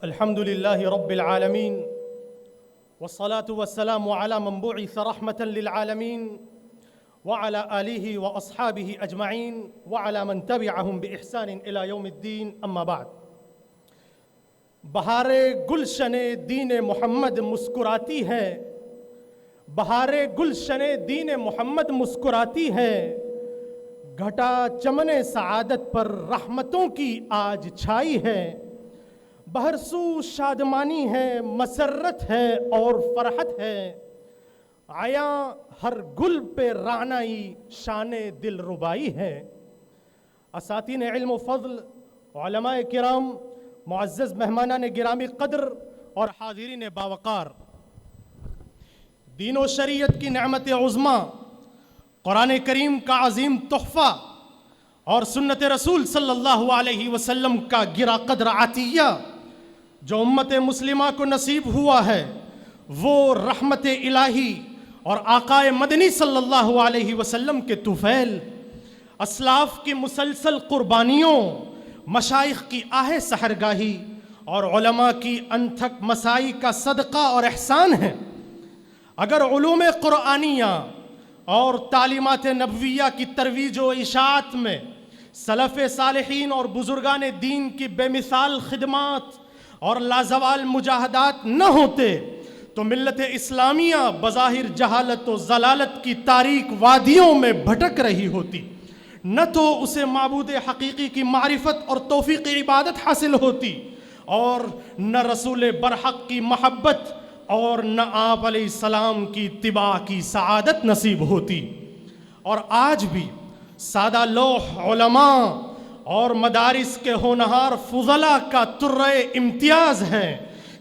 الحمد لله رب العالمين والصلاة والسلام على من بعث رحمة للعالمين وعلى آله وأصحابه أجمعين وعلى من تبعهم بإحسان إلى يوم الدين أما بعد. بہار گلشن دین محمد مسکراتی ہے، بہار گلشن دین محمد مسکراتی ہے، گھٹا چمن سعادت پر رحمتوں کی آج چھائی ہے. بہرسو شادمانی ہے، مسرت ہے اور فرحت ہے، عیاں ہر گل پہ رعنائی شان دل ربائی ہے. اساتین علم و فضل، علماء کرام، معزز مہمانان گرامی قدر اور حاضرین باوقار، دین و شریعت کی نعمت عظمی، قرآن کریم کا عظیم تحفہ اور سنت رسول صلی اللہ علیہ وسلم کا گرا قدر عطیہ جو امت مسلمہ کو نصیب ہوا ہے، وہ رحمت الہی اور آقا مدنی صلی اللہ علیہ وسلم کے طفیل، اسلاف کی مسلسل قربانیوں، مشائخ کی آہ سحرگاہی اور علماء کی انتھک مسائی کا صدقہ اور احسان ہے. اگر علوم قرآنیہ اور تعلیمات نبویہ کی ترویج و اشاعت میں سلف صالحین اور بزرگان دین کی بے مثال خدمات اور لازوال مجاہدات نہ ہوتے تو ملت اسلامیہ بظاہر جہالت و ضلالت کی تاریک وادیوں میں بھٹک رہی ہوتی، نہ تو اسے معبود حقیقی کی معرفت اور توفیق عبادت حاصل ہوتی، اور نہ رسول برحق کی محبت اور نہ آپ علیہ السلام کی اتباع کی سعادت نصیب ہوتی. اور آج بھی سادہ لوح علماء اور مدارس کے ہونہار فضلاء کا ترہ امتیاز ہے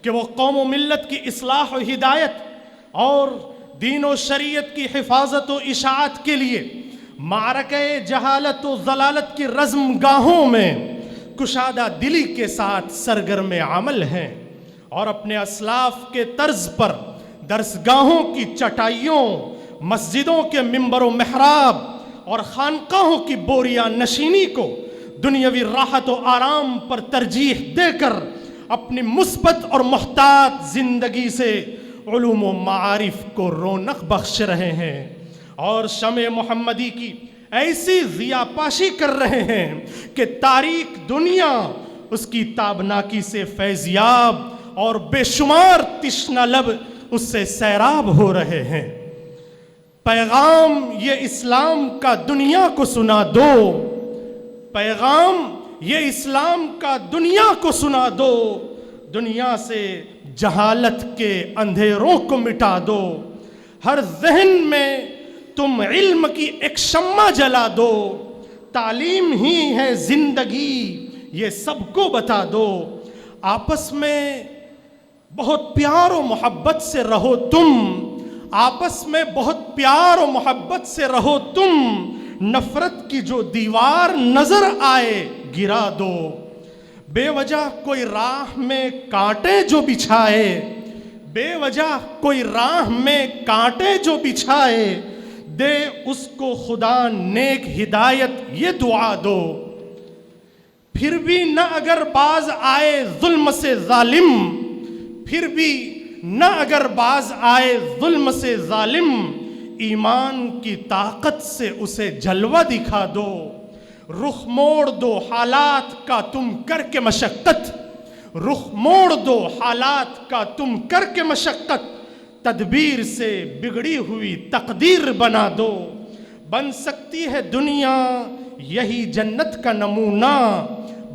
کہ وہ قوم و ملت کی اصلاح و ہدایت اور دین و شریعت کی حفاظت و اشاعت کے لیے معرکہ جہالت و ضلالت کی رزم گاہوں میں کشادہ دلی کے ساتھ سرگرم عمل ہیں، اور اپنے اسلاف کے طرز پر درسگاہوں کی چٹائیوں، مسجدوں کے منبر و محراب اور خانقاہوں کی بوریاں نشینی کو دنیاوی راحت و آرام پر ترجیح دے کر اپنی مثبت اور محتاط زندگی سے علوم و معارف کو رونق بخش رہے ہیں، اور شمع محمدی کی ایسی ضیاء پاشی کر رہے ہیں کہ تاریک دنیا اس کی تابناکی سے فیضیاب اور بے شمار تشنہ لب اس سے سیراب ہو رہے ہیں. پیغام یہ اسلام کا دنیا کو سنا دو، پیغام یہ اسلام کا دنیا کو سنا دو، دنیا سے جہالت کے اندھیروں کو مٹا دو، ہر ذہن میں تم علم کی ایک شمع جلا دو، تعلیم ہی ہے زندگی یہ سب کو بتا دو. آپس میں بہت پیار و محبت سے رہو تم، آپس میں بہت پیار و محبت سے رہو تم، نفرت کی جو دیوار نظر آئے گرا دو. بے وجہ کوئی راہ میں کانٹے جو بچھائے، بے وجہ کوئی راہ میں کانٹے جو بچھائے، دے اس کو خدا نیک ہدایت یہ دعا دو. پھر بھی نہ اگر باز آئے ظلم سے ظالم، پھر بھی نہ اگر باز آئے ظلم سے ظالم، ایمان کی طاقت سے اسے جلوہ دکھا دو. رخ موڑ دو حالات کا تم کر کے مشقت، رخ موڑ دو حالات کا تم کر کے مشقت، تدبیر سے بگڑی ہوئی تقدیر بنا دو. بن سکتی ہے دنیا یہی جنت کا نمونہ،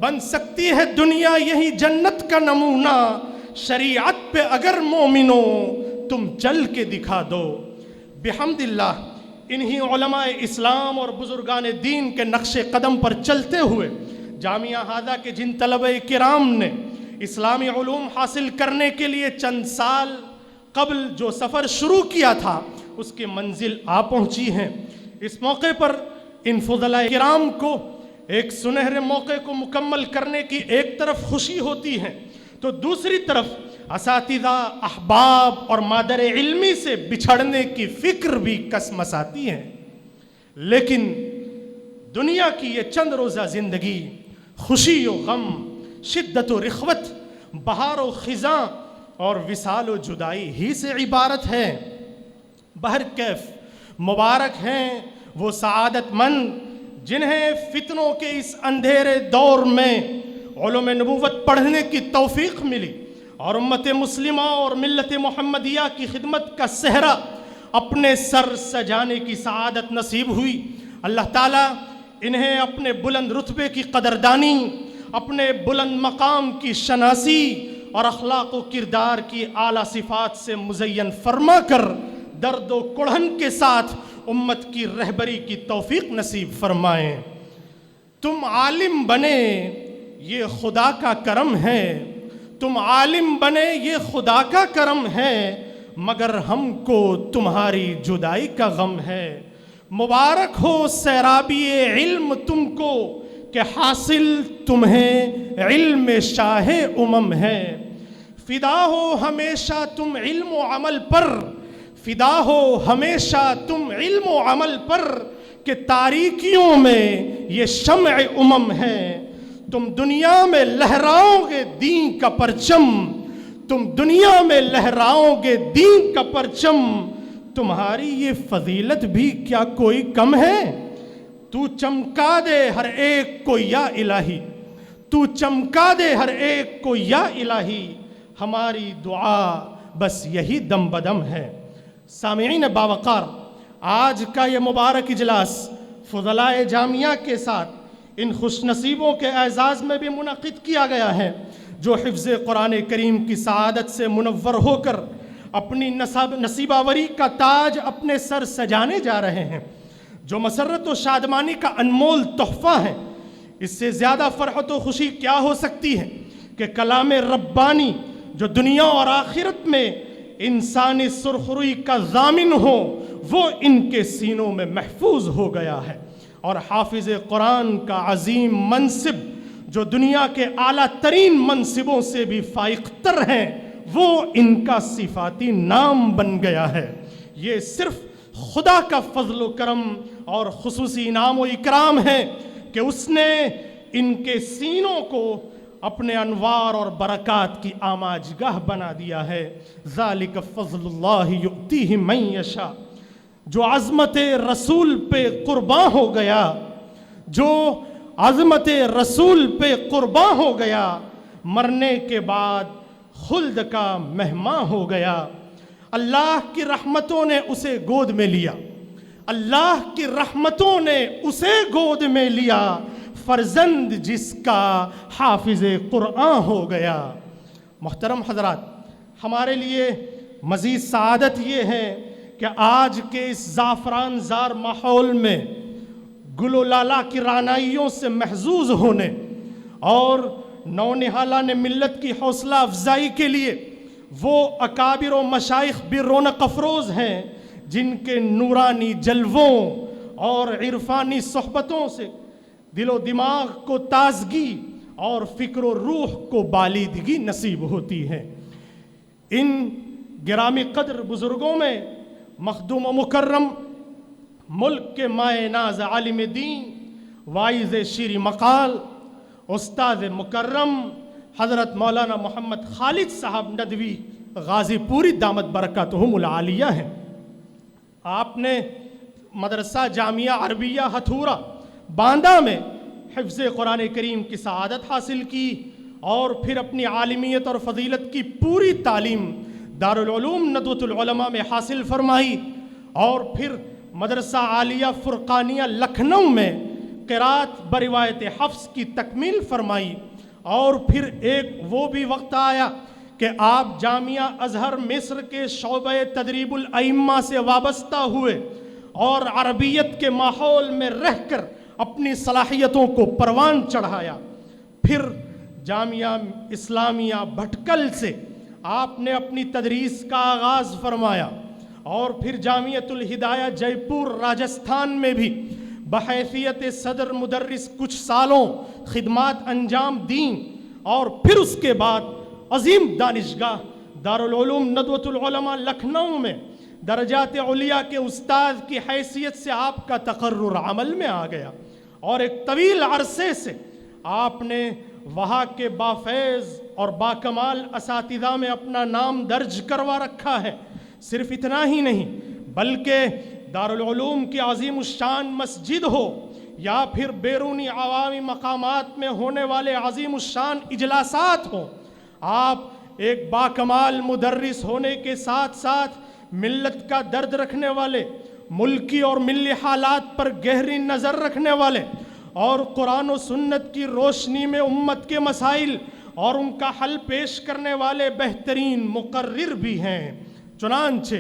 بن سکتی ہے دنیا یہی جنت کا نمونہ، شریعت پہ اگر مومنو تم چل کے دکھا دو. بحمد اللہ انہی علماء اسلام اور بزرگان دین کے نقش قدم پر چلتے ہوئے جامعہ ہادہ کے جن طلبہ کرام نے اسلامی علوم حاصل کرنے کے لیے چند سال قبل جو سفر شروع کیا تھا اس کی منزل آ پہنچی ہیں. اس موقع پر ان فضلاء کرام کو ایک سنہرے موقع کو مکمل کرنے کی ایک طرف خوشی ہوتی ہے تو دوسری طرف اساتذہ، احباب اور مادر علمی سے بچھڑنے کی فکر بھی کسمساتی ہے. لیکن دنیا کی یہ چند روزہ زندگی خوشی و غم، شدت و رخوت، بہار و خزاں اور وصال و جدائی ہی سے عبارت ہے۔ بہرکیف مبارک ہیں وہ سعادت مند جنہیں فتنوں کے اس اندھیرے دور میں علوم نبوت پڑھنے کی توفیق ملی اور امت مسلمہ اور ملت محمدیہ کی خدمت کا صحرا اپنے سر سجانے کی سعادت نصیب ہوئی۔ اللہ تعالیٰ انہیں اپنے بلند رتبے کی قدردانی، اپنے بلند مقام کی شناسی اور اخلاق و کردار کی اعلیٰ صفات سے مزین فرما کر درد و کڑھن کے ساتھ امت کی رہبری کی توفیق نصیب فرمائیں۔ تم عالم بنے یہ خدا کا کرم ہے، تم عالم بنے یہ خدا کا کرم ہے، مگر ہم کو تمہاری جدائی کا غم ہے۔ مبارک ہو سیرابی علم تم کو کہ حاصل تمہیں علم شاہ امم ہے۔ فدا ہو ہمیشہ تم علم و عمل پر، فدا ہو ہمیشہ تم علم و عمل پر کہ تاریکیوں میں یہ شمع امم ہے۔ تم دنیا میں لہراؤ گے دین کا پرچم، تم دنیا میں لہراؤ گے دین کا پرچم، تمہاری یہ فضیلت بھی کیا کوئی کم ہے؟ تو چمکا دے ہر ایک کو یا الہی، تو چمکا دے ہر ایک کو یا الہی، ہماری دعا بس یہی دم بدم ہے۔ سامعین باوقار، آج کا یہ مبارک اجلاس فضلائے جامعہ کے ساتھ ان خوش نصیبوں کے اعزاز میں بھی منعقد کیا گیا ہے جو حفظ قرآن کریم کی سعادت سے منور ہو کر اپنی نصیباوری کا تاج اپنے سر سجانے جا رہے ہیں، جو مسرت و شادمانی کا انمول تحفہ ہے۔ اس سے زیادہ فرحت و خوشی کیا ہو سکتی ہے کہ کلام ربانی جو دنیا اور آخرت میں انسانی سرخروئی کا ضامن ہو وہ ان کے سینوں میں محفوظ ہو گیا ہے، اور حافظ قرآن کا عظیم منصب جو دنیا کے اعلیٰ ترین منصبوں سے بھی فائق تر ہیں وہ ان کا صفاتی نام بن گیا ہے۔ یہ صرف خدا کا فضل و کرم اور خصوصی انعام و اکرام ہے کہ اس نے ان کے سینوں کو اپنے انوار اور برکات کی آماجگاہ بنا دیا ہے۔ ذالک فضل اللہ یؤتیہ من یشاء۔ جو عظمت رسول پہ قرباں ہو گیا، جو عظمت رسول پہ قرباں ہو گیا، مرنے کے بعد خلد کا مہمان ہو گیا۔ اللہ کی رحمتوں نے اسے گود میں لیا، اللہ کی رحمتوں نے اسے گود میں لیا، فرزند جس کا حافظ قرآن ہو گیا۔ محترم حضرات، ہمارے لیے مزید سعادت یہ ہے کہ آج کے اس زعفران زار ماحول میں گل و لالا کی رعنائیوں سے محظوظ ہونے اور نونہالہ نے ملت کی حوصلہ افزائی کے لیے وہ اکابر و مشائخ بھی رونق افروز ہیں جن کے نورانی جلووں اور عرفانی صحبتوں سے دل و دماغ کو تازگی اور فکر و روح کو بالیدگی نصیب ہوتی ہے۔ ان گرامی قدر بزرگوں میں مخدوم و مکرم ملک کے مائے ناز عالم دین، واعظ شیریں مقال، استاد مکرم حضرت مولانا محمد خالد صاحب ندوی غازی پوری دامت برکاتہم العالیہ ہیں۔ آپ نے مدرسہ جامعہ عربیہ ہتھورا باندہ میں حفظ قرآن کریم کی سعادت حاصل کی اور پھر اپنی عالمیت اور فضیلت کی پوری تعلیم دارالعلوم ندوۃ العلماء میں حاصل فرمائی، اور پھر مدرسہ عالیہ فرقانیہ لکھنؤ میں قرات بروایت حفظ کی تکمیل فرمائی، اور پھر ایک وہ بھی وقت آیا کہ آپ جامعہ ازہر مصر کے شعبہ تدریب الائمہ سے وابستہ ہوئے اور عربیت کے ماحول میں رہ کر اپنی صلاحیتوں کو پروان چڑھایا۔ پھر جامعہ اسلامیہ بھٹکل سے آپ نے اپنی تدریس کا آغاز فرمایا، اور پھر جامعۃ الہدایہ جے پور راجستھان میں بھی بحیثیت صدر مدرس کچھ سالوں خدمات انجام دیں، اور پھر اس کے بعد عظیم دانشگاہ دارالعلوم ندوۃ العلماء لکھنؤ میں درجات علیہ کے استاد کی حیثیت سے آپ کا تقرر عمل میں آ گیا، اور ایک طویل عرصے سے آپ نے وہاں کے بافیض اور باکمال اساتذہ میں اپنا نام درج کروا رکھا ہے۔ صرف اتنا ہی نہیں بلکہ دارالعلوم کی عظیم الشان مسجد ہو یا پھر بیرونی عوامی مقامات میں ہونے والے عظیم الشان اجلاسات ہوں، آپ ایک باکمال مدرس ہونے کے ساتھ ساتھ ملت کا درد رکھنے والے، ملکی اور ملی حالات پر گہری نظر رکھنے والے اور قرآن و سنت کی روشنی میں امت کے مسائل اور ان کا حل پیش کرنے والے بہترین مقرر بھی ہیں۔ چنانچہ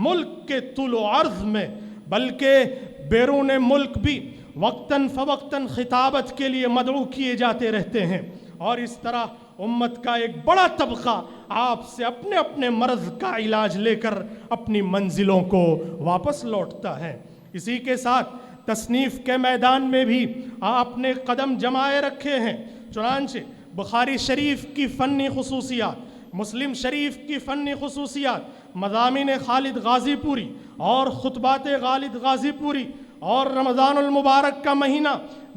ملک کے طول و عرض میں بلکہ بیرون ملک بھی وقتاً فوقتاً خطابت کے لیے مدعو کیے جاتے رہتے ہیں، اور اس طرح امت کا ایک بڑا طبقہ آپ سے اپنے اپنے مرض کا علاج لے کر اپنی منزلوں کو واپس لوٹتا ہے۔ اسی کے ساتھ تصنیف کے میدان میں بھی آپ نے قدم جمائے رکھے ہیں۔ چنانچہ بخاری شریف کی فنی خصوصیات، مسلم شریف کی فنی خصوصیات، مضامین خالد غازی پوری اور خطبات خالد غازی پوری اور رمضان المبارک کا مہینہ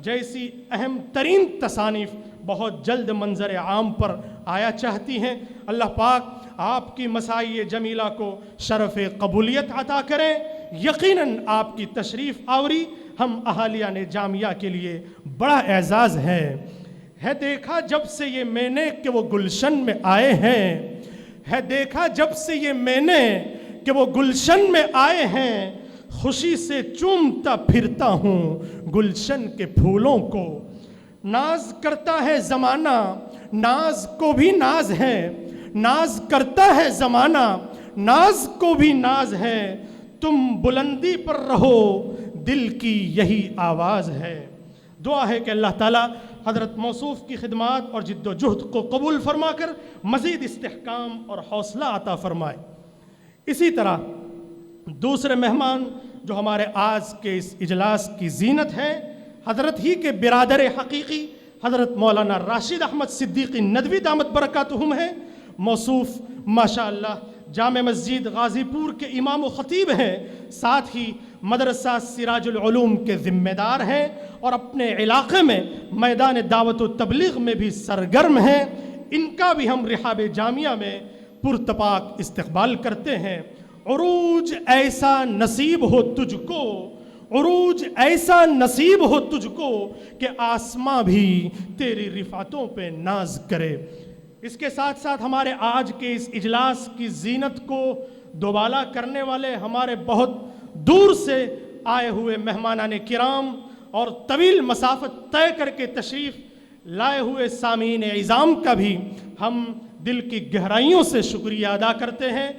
جیسی اہم ترین تصانیف بہت جلد منظر عام پر آیا چاہتی ہیں۔ اللہ پاک آپ کی مساعی جمیلہ کو شرف قبولیت عطا کریں۔ یقیناً آپ کی تشریف آوری ہم اہالیان جامعہ کے لیے بڑا اعزاز ہے دیکھا جب سے یہ میں نے کہ وہ گلشن میں آئے ہیں، ہے دیکھا جب سے یہ میں نے کہ وہ گلشن میں آئے ہیں، خوشی سے چومتا پھرتا ہوں گلشن کے پھولوں کو۔ ناز کرتا ہے زمانہ، ناز کو بھی ناز ہے، ناز کرتا ہے زمانہ، ناز کو بھی ناز ہے، تم بلندی پر رہو دل کی یہی آواز ہے۔ دعا ہے کہ اللہ تعالیٰ حضرت موصوف کی خدمات اور جد و جہد کو قبول فرما کر مزید استحکام اور حوصلہ عطا فرمائے۔ اسی طرح دوسرے مہمان جو ہمارے آج کے اس اجلاس کی زینت ہے، حضرت ہی کے برادر حقیقی حضرت مولانا راشد احمد صدیقی ندوی دامت برکاتہم ہیں۔ موصوف ماشاءاللہ جامع مسجد غازی پور کے امام و خطیب ہیں، ساتھ ہی مدرسہ سراج العلوم کے ذمہ دار ہیں اور اپنے علاقے میں میدان دعوت و تبلیغ میں بھی سرگرم ہیں۔ ان کا بھی ہم رحاب جامعہ میں پرتپاک استقبال کرتے ہیں۔ عروج ایسا نصیب ہو تجھ کو، عروج ایسا نصیب ہو تجھ کو کہ آسماں بھی تیری رفعتوں پہ ناز کرے۔ اس کے ساتھ ساتھ ہمارے آج کے اس اجلاس کی زینت کو دوبالا کرنے والے ہمارے بہت دور سے آئے ہوئے مہمانان کرام اور طویل مسافت طے کر کے تشریف لائے ہوئے سامعین عظام کا بھی ہم دل کی گہرائیوں سے شکریہ ادا کرتے ہیں۔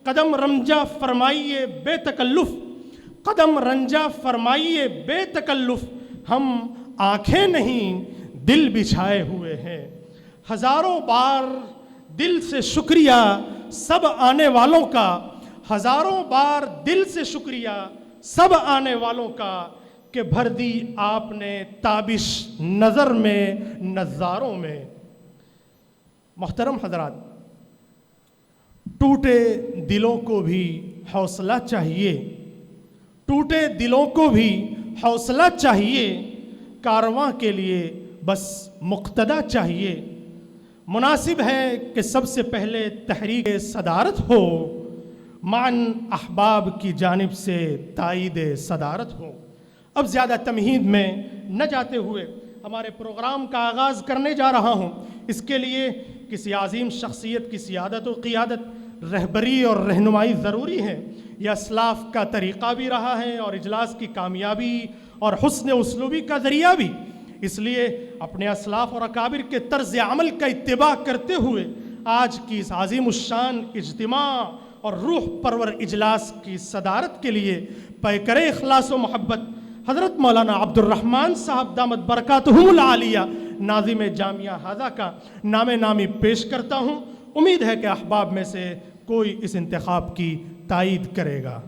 قدم رنجہ فرمائیے بے تکلف، قدم رنجہ فرمائیے بے تکلف، ہم آنکھیں نہیں دل بچھائے ہوئے ہیں۔ ہزاروں بار دل سے شکریہ سب آنے والوں کا، ہزاروں بار دل سے شکریہ سب آنے والوں کا کہ بھر دی آپ نے تابش نظر میں نظاروں میں۔ محترم حضرات، ٹوٹے دلوں کو بھی حوصلہ چاہیے، ٹوٹے دلوں کو بھی حوصلہ چاہیے، کارواں کے لیے بس مقتدا چاہیے۔ مناسب ہے کہ سب سے پہلے تحریک صدارت ہو، معاً احباب کی جانب سے تائید صدارت ہو۔ اب زیادہ تمہید میں نہ جاتے ہوئے ہمارے پروگرام کا آغاز کرنے جا رہا ہوں۔ اس کے لیے کسی عظیم شخصیت کی سیادت و قیادت، رہبری اور رہنمائی ضروری ہے۔ یہ اسلاف کا طریقہ بھی رہا ہے اور اجلاس کی کامیابی اور حسن اسلوبی کا ذریعہ بھی۔ اس لیے اپنے اسلاف اور اکابر کے طرز عمل کا اتباع کرتے ہوئے آج کی اس عظیم الشان اجتماع اور روح پرور اجلاس کی صدارت کے لیے پیکر اخلاص و محبت حضرت مولانا عبد الرحمن صاحب دامت برکاتہم العالیہ ناظم جامعہ ہذا کا نام نامی پیش کرتا ہوں۔ امید ہے کہ احباب میں سے کوئی اس انتخاب کی تائید کرے گا۔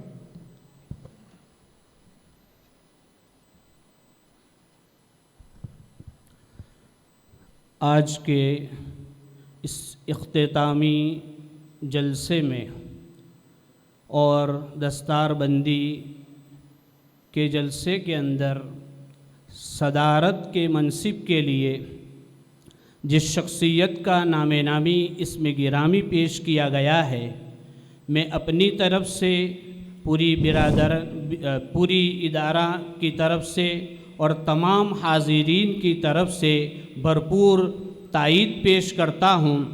آج کے اس اختتامی جلسے میں اور دستار بندی کے جلسے کے اندر صدارت کے منصب کے لیے جس شخصیت کا نام نامی اس میں گرامی پیش کیا گیا ہے، میں اپنی طرف سے پوری ادارہ کی طرف سے اور تمام حاضرین کی طرف سے بھرپور تائید پیش کرتا ہوں۔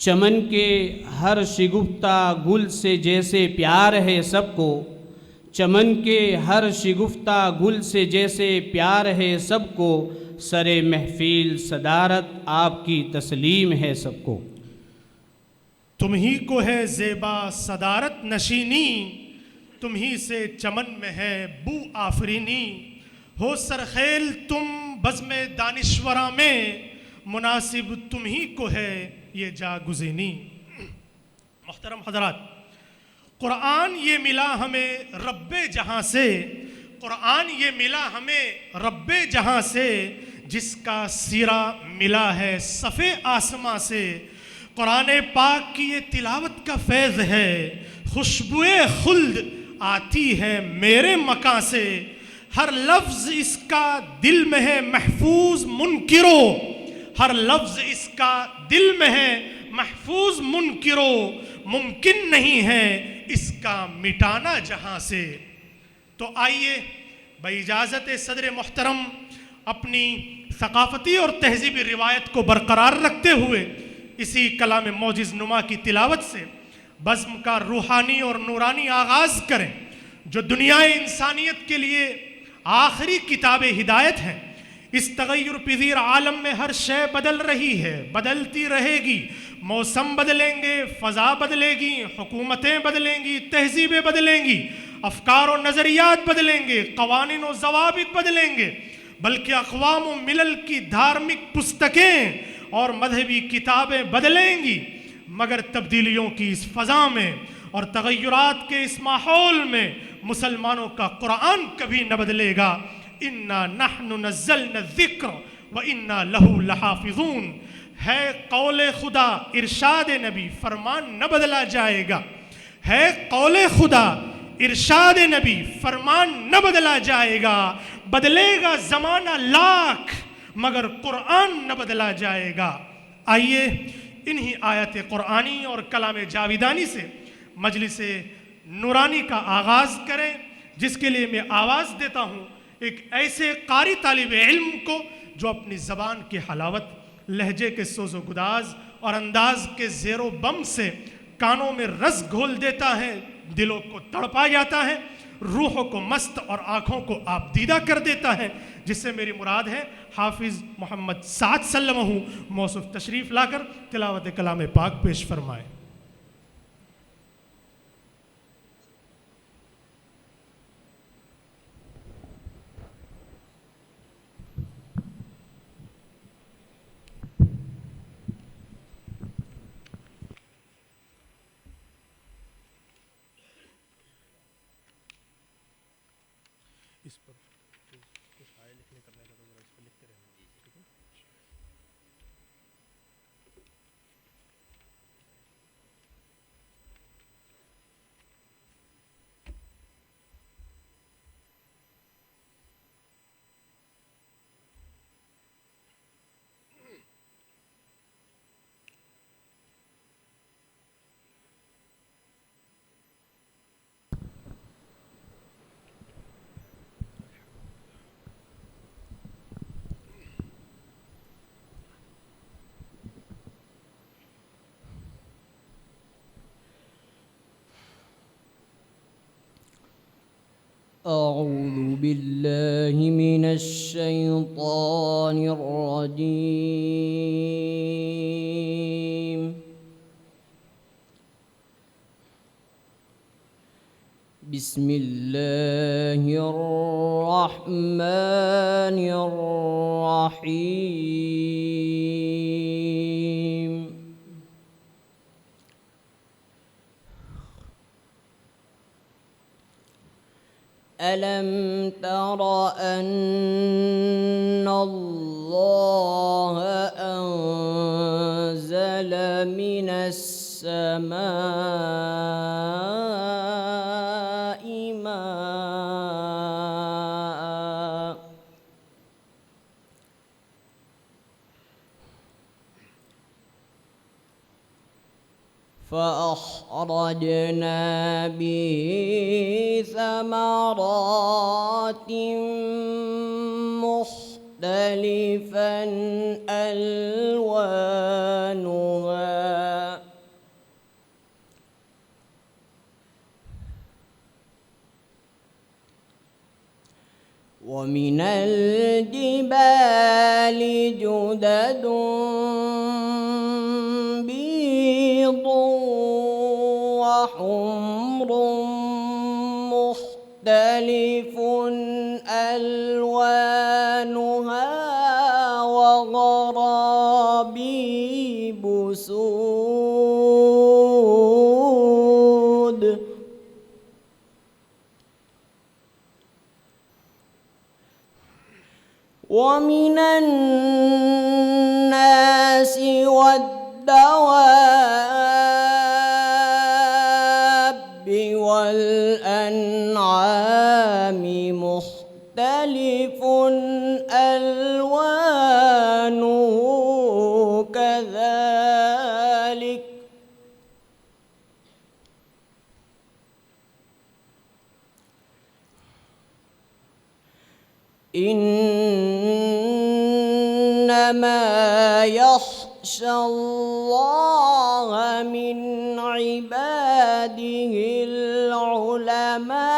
چمن کے ہر شگفتہ گل سے جیسے پیار ہے سب کو، چمن کے ہر شگفتہ گل سے جیسے پیار ہے سب کو، سر محفل صدارت آپ کی تسلیم ہے سب کو۔ تم ہی کو ہے زیبا صدارت نشینی، تم ہی سے چمن میں ہے بو آفرینی، ہو سرخیل تم بزم دانشوراں میں، مناسب تم ہی کو ہے یہ جاگزینی۔ محترم حضرات، قرآن یہ ملا ہمیں رب جہاں سے، قرآن یہ ملا ہمیں رب جہاں سے، جس کا سیرا ملا ہے صفِ آسماں سے۔ قرآن پاک کی یہ تلاوت کا فیض ہے، خوشبوئے خلد آتی ہے میرے مکاں سے، ہر لفظ اس کا دل میں ہے محفوظ منکرو، ہر لفظ اس کا دل میں ہے محفوظ منکرو، ممکن نہیں ہے اس کا مٹانا جہاں سے۔ تو آئیے باجازت صدر محترم اپنی ثقافتی اور تہذیبی روایت کو برقرار رکھتے ہوئے اسی کلام معجز نما کی تلاوت سے بزم کا روحانی اور نورانی آغاز کریں، جو دنیا انسانیت کے لیے آخری کتاب ہدایت ہے۔ اس تغیر پذیر عالم میں ہر شے بدل رہی ہے، بدلتی رہے گی، موسم بدلیں گے، فضا بدلے گی، حکومتیں بدلیں گی، تہذیبیں بدلیں گی، افکار و نظریات بدلیں گے، قوانین و ضوابط بدلیں گے، بلکہ اقوام و ملل کی دھارمک پستکیں اور مذہبی کتابیں بدلیں گی، مگر تبدیلیوں کی اس فضا میں اور تغیرات کے اس ماحول میں مسلمانوں کا قرآن کبھی نہ بدلے گا۔ اِنَّا نَحْنُ نَزَّلْنَا الذِّكْرَ وَإِنَّا لَهُ لَحَافِظُونَ، ہے قول خدا ارشاد نبی، فرمان نہ بدلا جائے گا، ہے قول خدا ارشاد نبی، فرمان نہ بدلا جائے گا، بدلے گا زمانہ لاکھ مگر قرآن نہ بدلا جائے گا۔ آئیے انہی آیت قرآنی اور کلام جاویدانی سے مجلس نورانی کا آغاز کریں، جس کے لیے میں آواز دیتا ہوں ایک ایسے قاری طالب علم کو جو اپنی زبان کی حلاوت، لہجے کے سوز و گداز اور انداز کے زیر و بم سے کانوں میں رس گھول دیتا ہے، دلوں کو تڑپا جاتا ہے، روحوں کو مست اور آنکھوں کو آبدیدہ کر دیتا ہے، جس سے میری مراد ہے حافظ محمد سعد سلمہ موصوف تشریف لا کر تلاوت کلام پاک پیش فرمائے۔ اس پر کچھ آئے لکھنے کرنے کا تو ذرا اس پر لکھتے رہنا، ٹھیک ہے؟ أعوذ بالله من الشيطان الرجيم بسم الله الرحمن الرحيم ألم تر أن الله أنزل من السماء ماء فأخرجنا به ثمرات مختلفا ألوانها ومن الجبال جدد بيض وحمر مختلف ألوانها وغرابيب سود ومن الناس والدواب والأنعام مختلف ألوانه كذلك إنما يخشى الله من عباده العلماء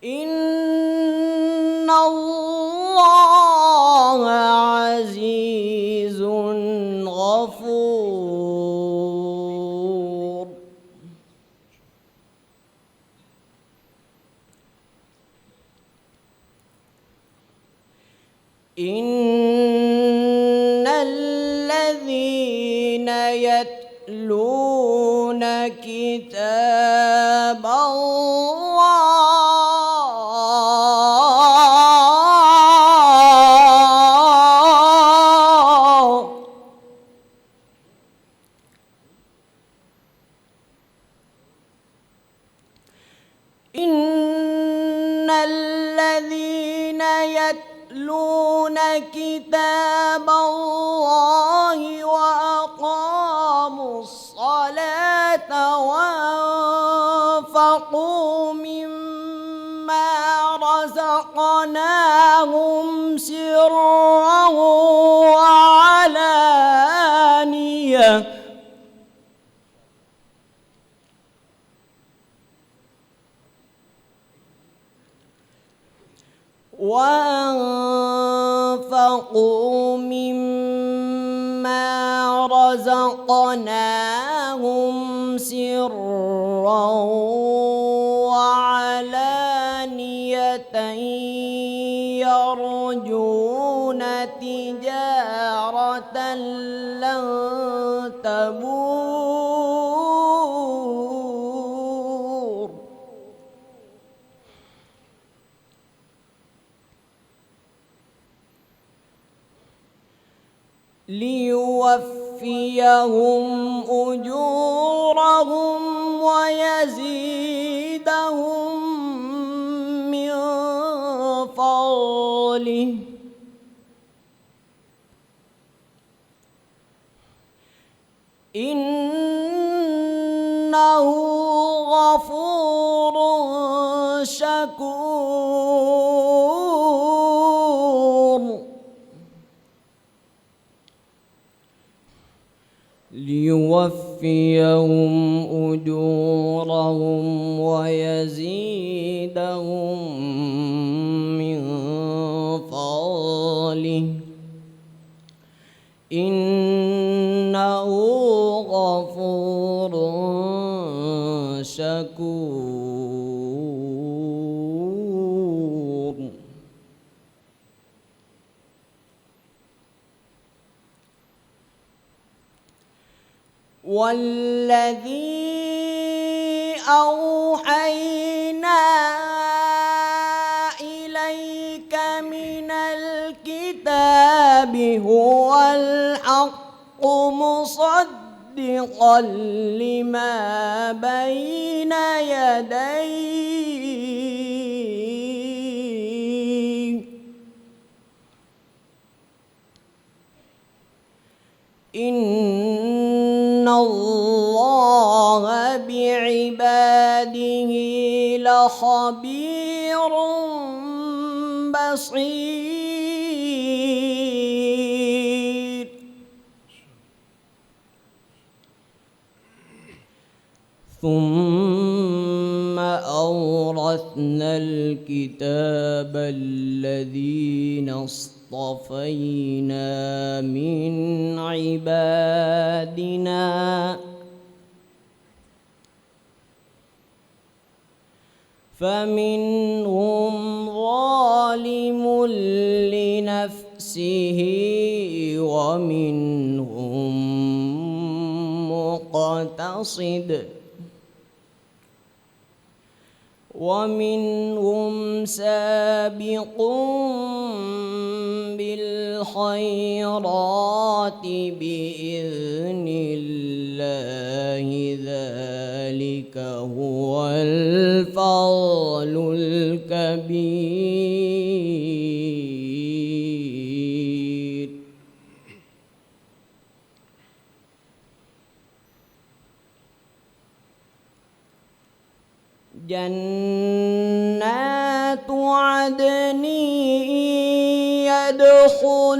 إن الله عزيز غفور إن الذين يتلون كتاب الله إن الذين يتلون كتاب الله وأقاموا الصلاة وأنفقوا مما رزقناهم سرا وعلانية وأنفقوا مما رزقناهم سرا وعلانية يرجون تجارة لن تبور ليوفيهم أجورهم ويزيدهم من فضله إنه غفور شكور ليوفيهم أجورهم ويزيدهم من فضله إنه غفور شكور والذي أوحينا إليك من الكتاب هو الحق مصدقا مصدقا لما بين يديه إن الله بعباده لخبير بصير ثم أورثنا الكتاب الذين اصطفينا من عبادنا فمنهم ظالم لنفسه ومنهم مقتصد ومنهم سابق بالخيرات بإذن الله ذلك هو الفضل الكبير جنات عدن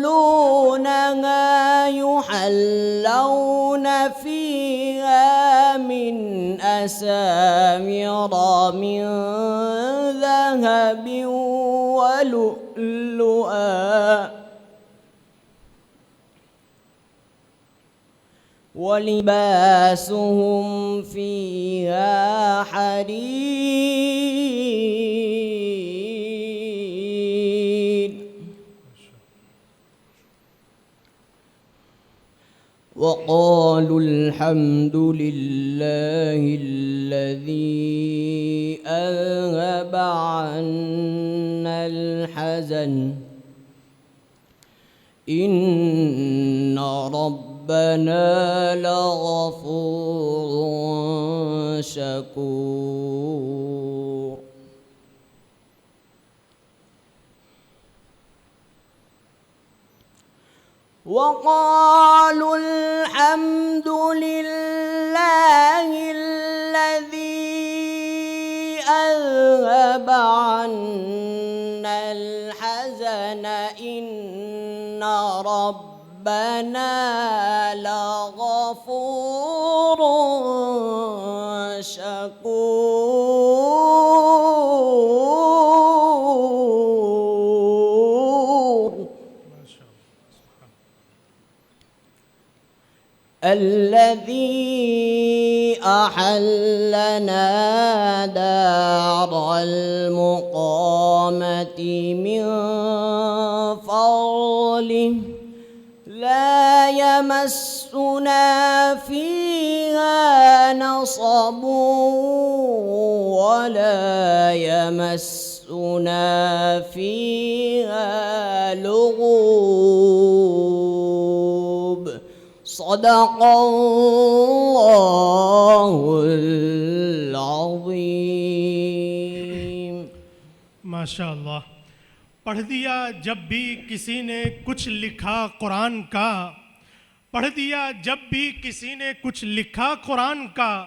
يدخلونها يحلون فيها من أسامر من ذهب ولؤلؤا ولباسهم فيها حرير وقالوا الحمد لله الذي أذهب عنا الحزن إن ربنا لغفور شكور وقالوا الحمد لله الذي أذهب عنا الحزن إن ربنا لغفور شكور الذي أحلنا دار المقامة من فضله لا يمسنا فيها نصب ولا يمسنا فيها لغوب صدق الله العظيم ماشاء اللہ. پڑھ دیا جب بھی کسی نے کچھ لکھا قرآن کا، پڑھ دیا جب بھی کسی نے کچھ لکھا قرآن کا،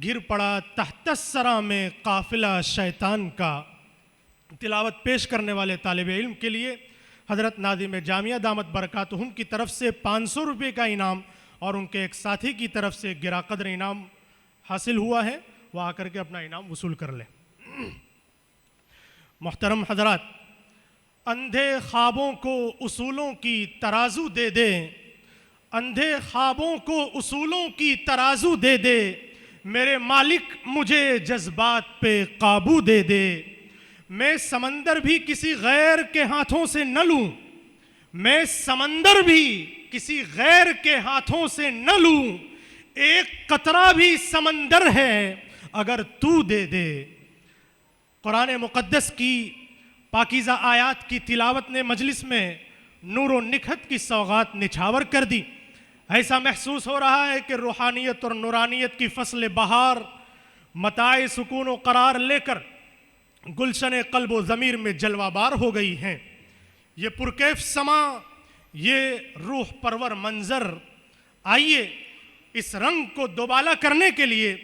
گر پڑا تحت الثری میں قافلہ شیطان کا. تلاوت پیش کرنے والے طالب علم کے لیے حضرت ناظم جامعہ دامت برکاتہم کی طرف سے 500 روپے کا انعام اور ان کے ایک ساتھی کی طرف سے گرا قدر انعام حاصل ہوا ہے، وہ آ کر کے اپنا انعام وصول کر لیں. محترم حضرات، اندھے خوابوں کو اصولوں کی ترازو دے دے، اندھے خوابوں کو اصولوں کی ترازو دے دے، میرے مالک مجھے جذبات پہ قابو دے دے. میں سمندر بھی کسی غیر کے ہاتھوں سے نہ لوں، میں سمندر بھی کسی غیر کے ہاتھوں سے نہ لوں، ایک قطرہ بھی سمندر ہے اگر تو دے دے. قرآن مقدس کی پاکیزہ آیات کی تلاوت نے مجلس میں نور و نکھت کی سوغات نچھاور کر دی. ایسا محسوس ہو رہا ہے کہ روحانیت اور نورانیت کی فصل بہار متاع سکون و قرار لے کر گلشن قلب و ضمیر میں جلوہ بار ہو گئی ہیں۔ یہ پرکیف سما، یہ روح پرور منظر، آئیے اس رنگ کو دوبالا کرنے کے لیے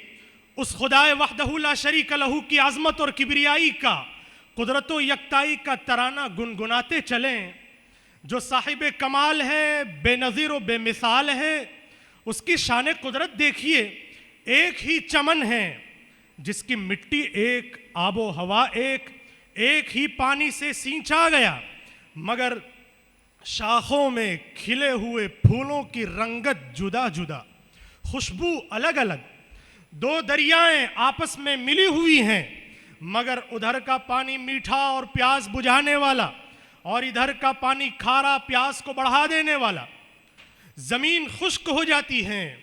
اس خدائے وحدہ لا شریک لہ کی عظمت اور کبریائی کا، قدرت و یکتائی کا ترانہ گنگناتے چلیں۔ جو صاحب کمال ہے، بے نظیر و بے مثال ہے، اس کی شان قدرت دیکھیے۔ ایک ہی چمن ہے جس کی مٹی ایک، آب و ہوا ایک ہی پانی سے سینچا گیا، مگر شاخوں میں کھلے ہوئے پھولوں کی رنگت جدا جدا، خوشبو الگ الگ۔ دو دریائیں آپس میں ملی ہوئی ہیں، مگر ادھر کا پانی میٹھا اور پیاس بجھانے والا، اور ادھر کا پانی کھارا پیاس کو بڑھا دینے والا۔ زمین خشک ہو جاتی ہے،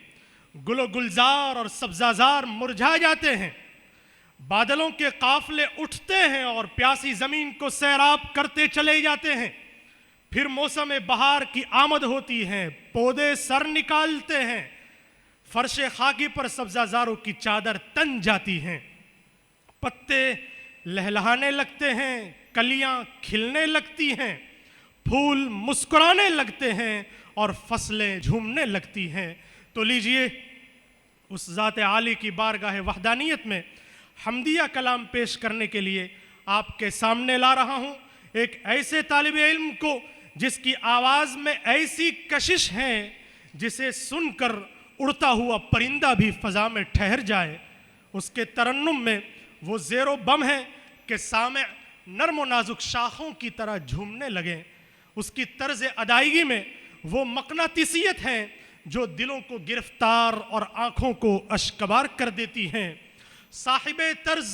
گل و گلزار اور سبزہ مرجھا جاتے ہیں، بادلوں کے قافلے اٹھتے ہیں اور پیاسی زمین کو سیراب کرتے چلے جاتے ہیں۔ پھر موسم بہار کی آمد ہوتی ہے، پودے سر نکالتے ہیں، فرش خاکی پر سبزہ زاروں کی چادر تن جاتی ہیں، پتے لہلہانے لگتے ہیں، کلیاں کھلنے لگتی ہیں، پھول مسکرانے لگتے ہیں اور فصلیں جھومنے لگتی ہیں۔ تو لیجئے اس ذات عالی کی بارگاہ وحدانیت میں حمدیہ کلام پیش کرنے کے لیے آپ کے سامنے لا رہا ہوں ایک ایسے طالب علم کو جس کی آواز میں ایسی کشش ہے جسے سن کر اڑتا ہوا پرندہ بھی فضا میں ٹھہر جائے۔ اس کے ترنم میں وہ زیر و بم ہے کہ سامع نرم و نازک شاخوں کی طرح جھومنے لگیں۔ اس کی طرز ادائیگی میں وہ مقناطیسیت ہے جو دلوں کو گرفتار اور آنکھوں کو اشکبار کر دیتی ہیں۔ صاحب طرز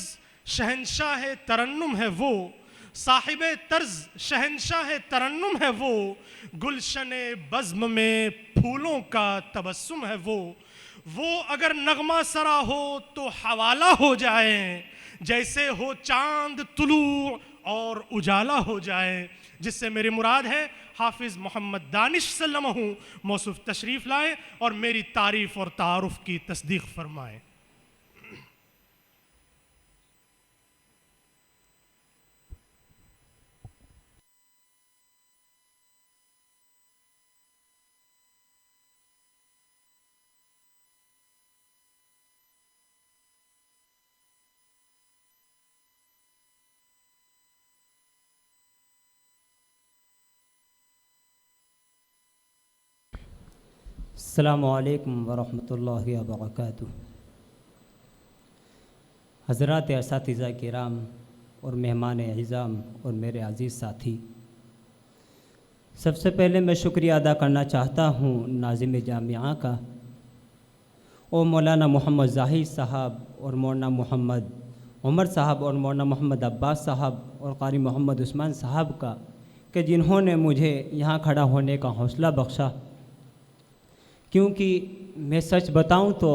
شہنشاہ ترنم ہے وہ، صاحب طرز شہنشاہ ترنم ہے وہ، گلشن بزم میں پھولوں کا تبسم ہے وہ اگر نغمہ سرا ہو تو حوالہ ہو جائے، جیسے ہو چاند طلوع اور اجالا ہو جائے۔ جس سے میری مراد ہے حافظ محمد دانش سلمہ موصوف تشریف لائیں اور میری تعریف اور تعارف کی تصدیق فرمائیں۔ السلام علیکم ورحمۃ اللہ وبرکاتہ۔ حضرات اساتذہ کرام اور مہمان اعظام اور میرے عزیز ساتھی، سب سے پہلے میں شکریہ ادا کرنا چاہتا ہوں ناظم جامعہ کا، اور مولانا محمد زاہد صاحب اور مولانا محمد عمر صاحب اور مولانا محمد عباس صاحب اور قاری محمد عثمان صاحب کا، کہ جنہوں نے مجھے یہاں کھڑا ہونے کا حوصلہ بخشا۔ کیونکہ میں سچ بتاؤں تو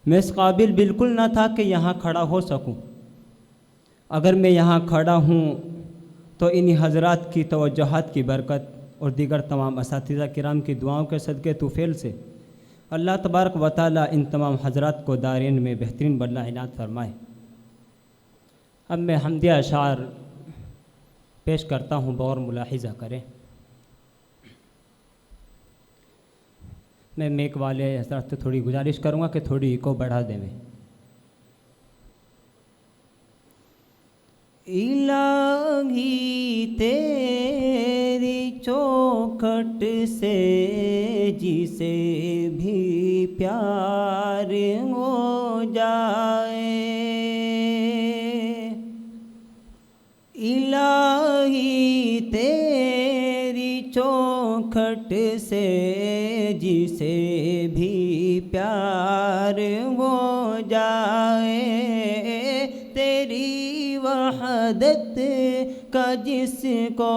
میں اس قابل بالکل نہ تھا کہ یہاں کھڑا ہو سکوں۔ اگر میں یہاں کھڑا ہوں تو انہی حضرات کی توجہات کی برکت اور دیگر تمام اساتذہ کرام کی دعاؤں کے صدقے طفیل سے اللہ تبارک و تعالی ان تمام حضرات کو دارین میں بہترین بدلہ عنایت فرمائے۔ اب میں حمدیہ اشعار پیش کرتا ہوں، بغور ملاحظہ کریں۔ میں میک والے حضرات سے تھوڑی گزارش کروں گا کہ تھوڑی ایکو بڑھا دیں۔ الہی تیری چوکھٹ سے جسے بھی پیار ہو جائے، الہی تیری چوکھٹ سے جسے بھی پیار ہو جائے، تیری وحدت کا جس کو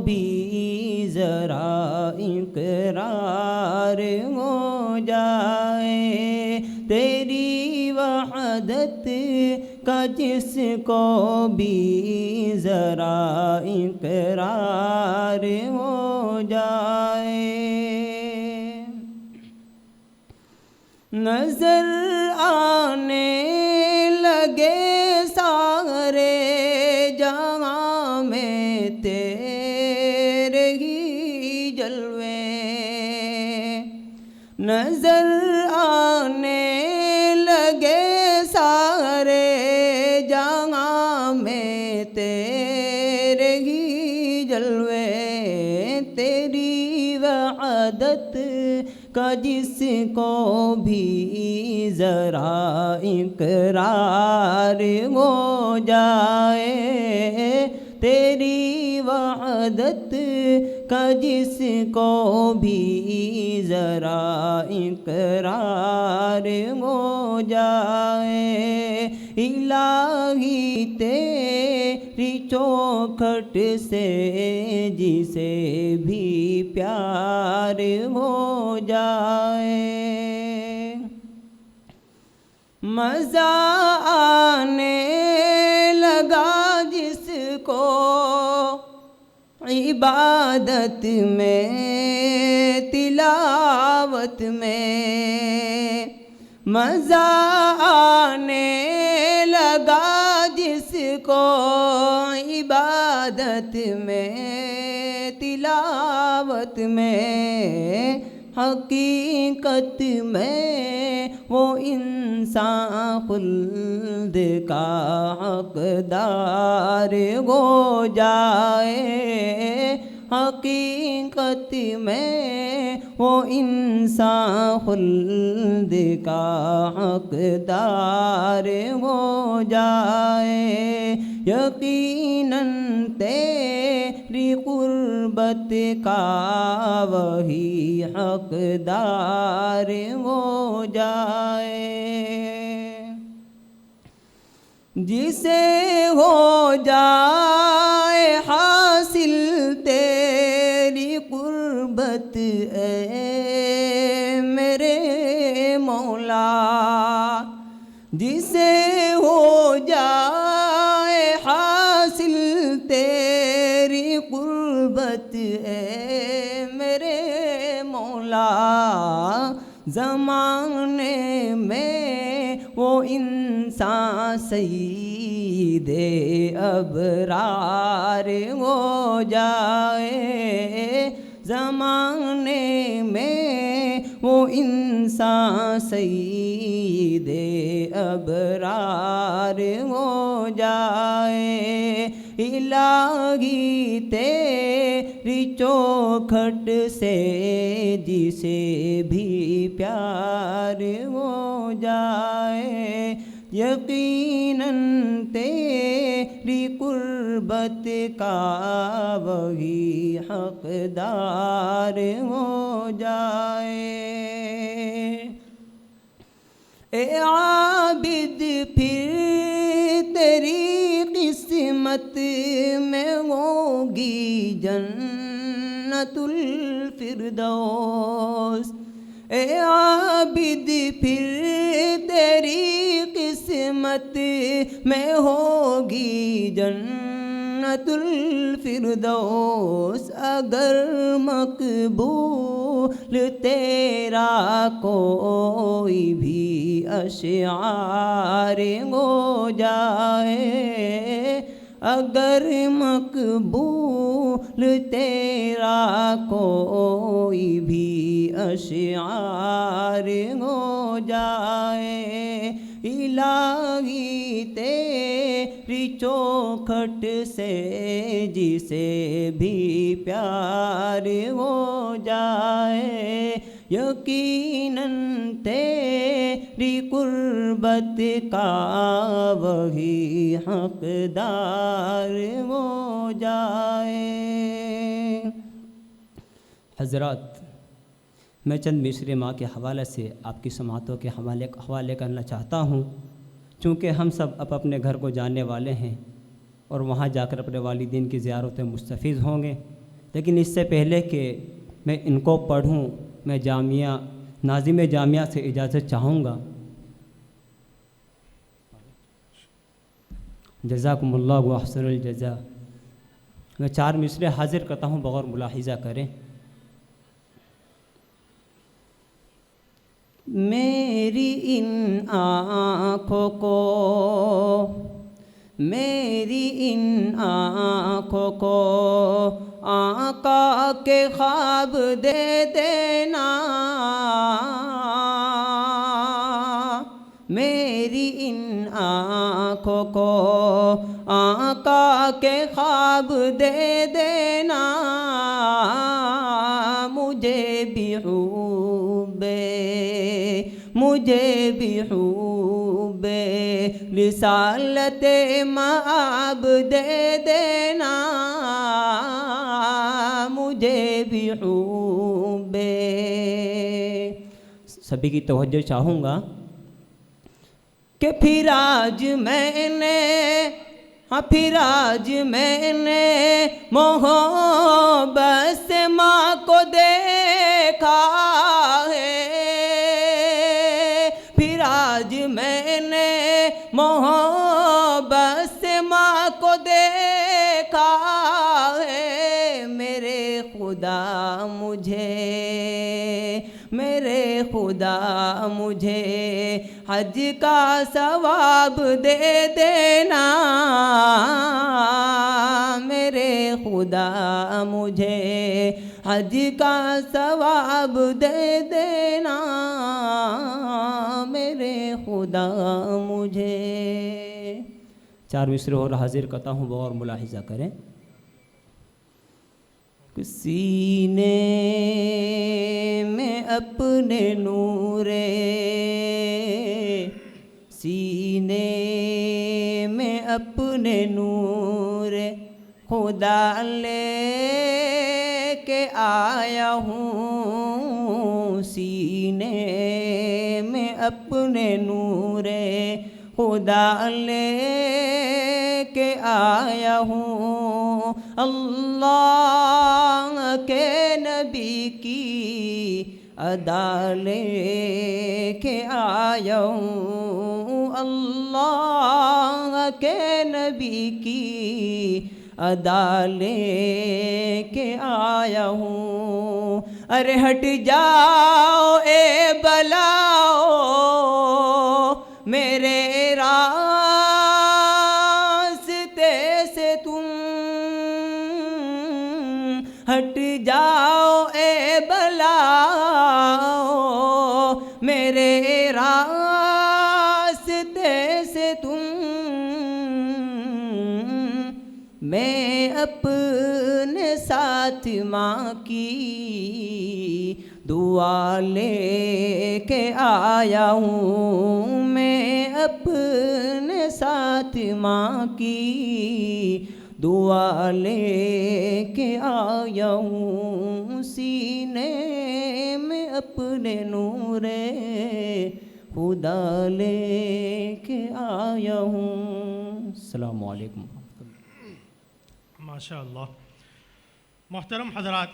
بھی ذرا اقرار ہو جائے، تیری وحدت کا جس کو بھی ذرا اقرار ہو جائے۔ نظر آنے لگے سارے جہاں میں تیرے ہی جلوے، نظر آنے لگے سارے جہاں میں تیرے ہی جلوے، تیری وحدت کا جس کو بھی ذرا اقرار ہو جائے، تیری وحدت کا جس کو بھی ذرا اقرار ہو جائے، الہی تیری چوکھٹ سے جسے بھی پیار ہو جائے، مزہ آنے لگا جس کو عبادت میں تلاوت میں، مزہ آنے لگا جس کو عبادت میں تلاوت میں، حقیقت میں وہ انسان خلد کا حقدار ہو جائے، حقیقت میں وہ انسان خلد کا حقدار ہو جائے، یقیناً تیری قربت کا وہی حقدار ہو جائے، جسے ہو جائے حاصل تیری قربت اے میرے مولا، جسے ہو جائے حاصل تیری قربت اے میرے مولا، زمانے میں وہ انسان سید ابرار ہو جائے، زمانے میں وہ انسان سید ابرار ہو جائے، الہی تیری چوکھٹ سے جسے بھی پیار ہو جائے، یقیناً تیری قربت کا وہی حقدار ہو جائے، اے عابد پھر تیری قسمت میں ہوگی جنت الفردوس، اے عابد پھر تیری قسمت میں ہوگی جنت الفردوس، اگر مقبول تیرا کوئی بھی اشعار ہو جائے، اگر مقبول تیرا کوئی بھی اشعار ہو جائے، الہی تیری چوکھٹ سے جسے بھی پیار ہو جائے، یقیناً تیری قربت کا وہی حقدار ہو جائے۔ حضرات، میں چند مصرے ماں کے حوالے سے آپ کی سماعتوں کے حوالے کرنا چاہتا ہوں، چونکہ ہم سب اب اپنے گھر کو جانے والے ہیں اور وہاں جا کر اپنے والدین کی زیارت میں مستفیض ہوں گے، لیکن اس سے پہلے کہ میں ان کو پڑھوں، میں ناظم جامعہ سے اجازت چاہوں گا۔ جزاکم اللہ احسن الجزا۔ میں 4 مصرے حاضر کرتا ہوں، بغور ملاحظہ کریں۔ میری ان آنکھوں کو، میری ان آنکھوں کو آقا کے خواب دے دینا، میری ان آنکھوں کو آقا کے خواب دے دینا، مجھے بھی حب رسالت مآب دے دینا، مجھے بھی حب. سبھی کی توجہ چاہوں گا کہ پھر آج میں نے محبت سے ماں کو دیکھا ہے، پھر آج میں نے محبت سے ماں کو دیکھا ہے، میرے خدا مجھے حج کا ثواب دے دینا، میرے خدا مجھے حج کا ثواب دے دینا، میرے خدا مجھے. 4 مصرے اور حاضر کرتا ہوں، غور ملاحظہ کریں. سینے میں اپنے نور، سینے میں اپنے نور خدا لے کے آیا ہوں، سینے میں اپنے نور خدا لے کے آیا ہوں، اللہ کے نبی کی ادا لے کے آیا ہوں، اللہ کے نبی کی ادا لے کے آیا ہوں. ارے ہٹ جاؤ اے بلاؤ میرے راستے سے تم، ہٹ جاؤ اے بلاؤ میرے راستے سے تم، میں اپنے ساتھ ماں کی دعا لے کے آیا ہوں، میں اپنے ساتھ ماں کی دعا لے کے آیا ہوں، سینے میں اپنے نور خدا لے کے آیا ہوں. السلام علیکم. ماشاء اللہ. محترم حضرات،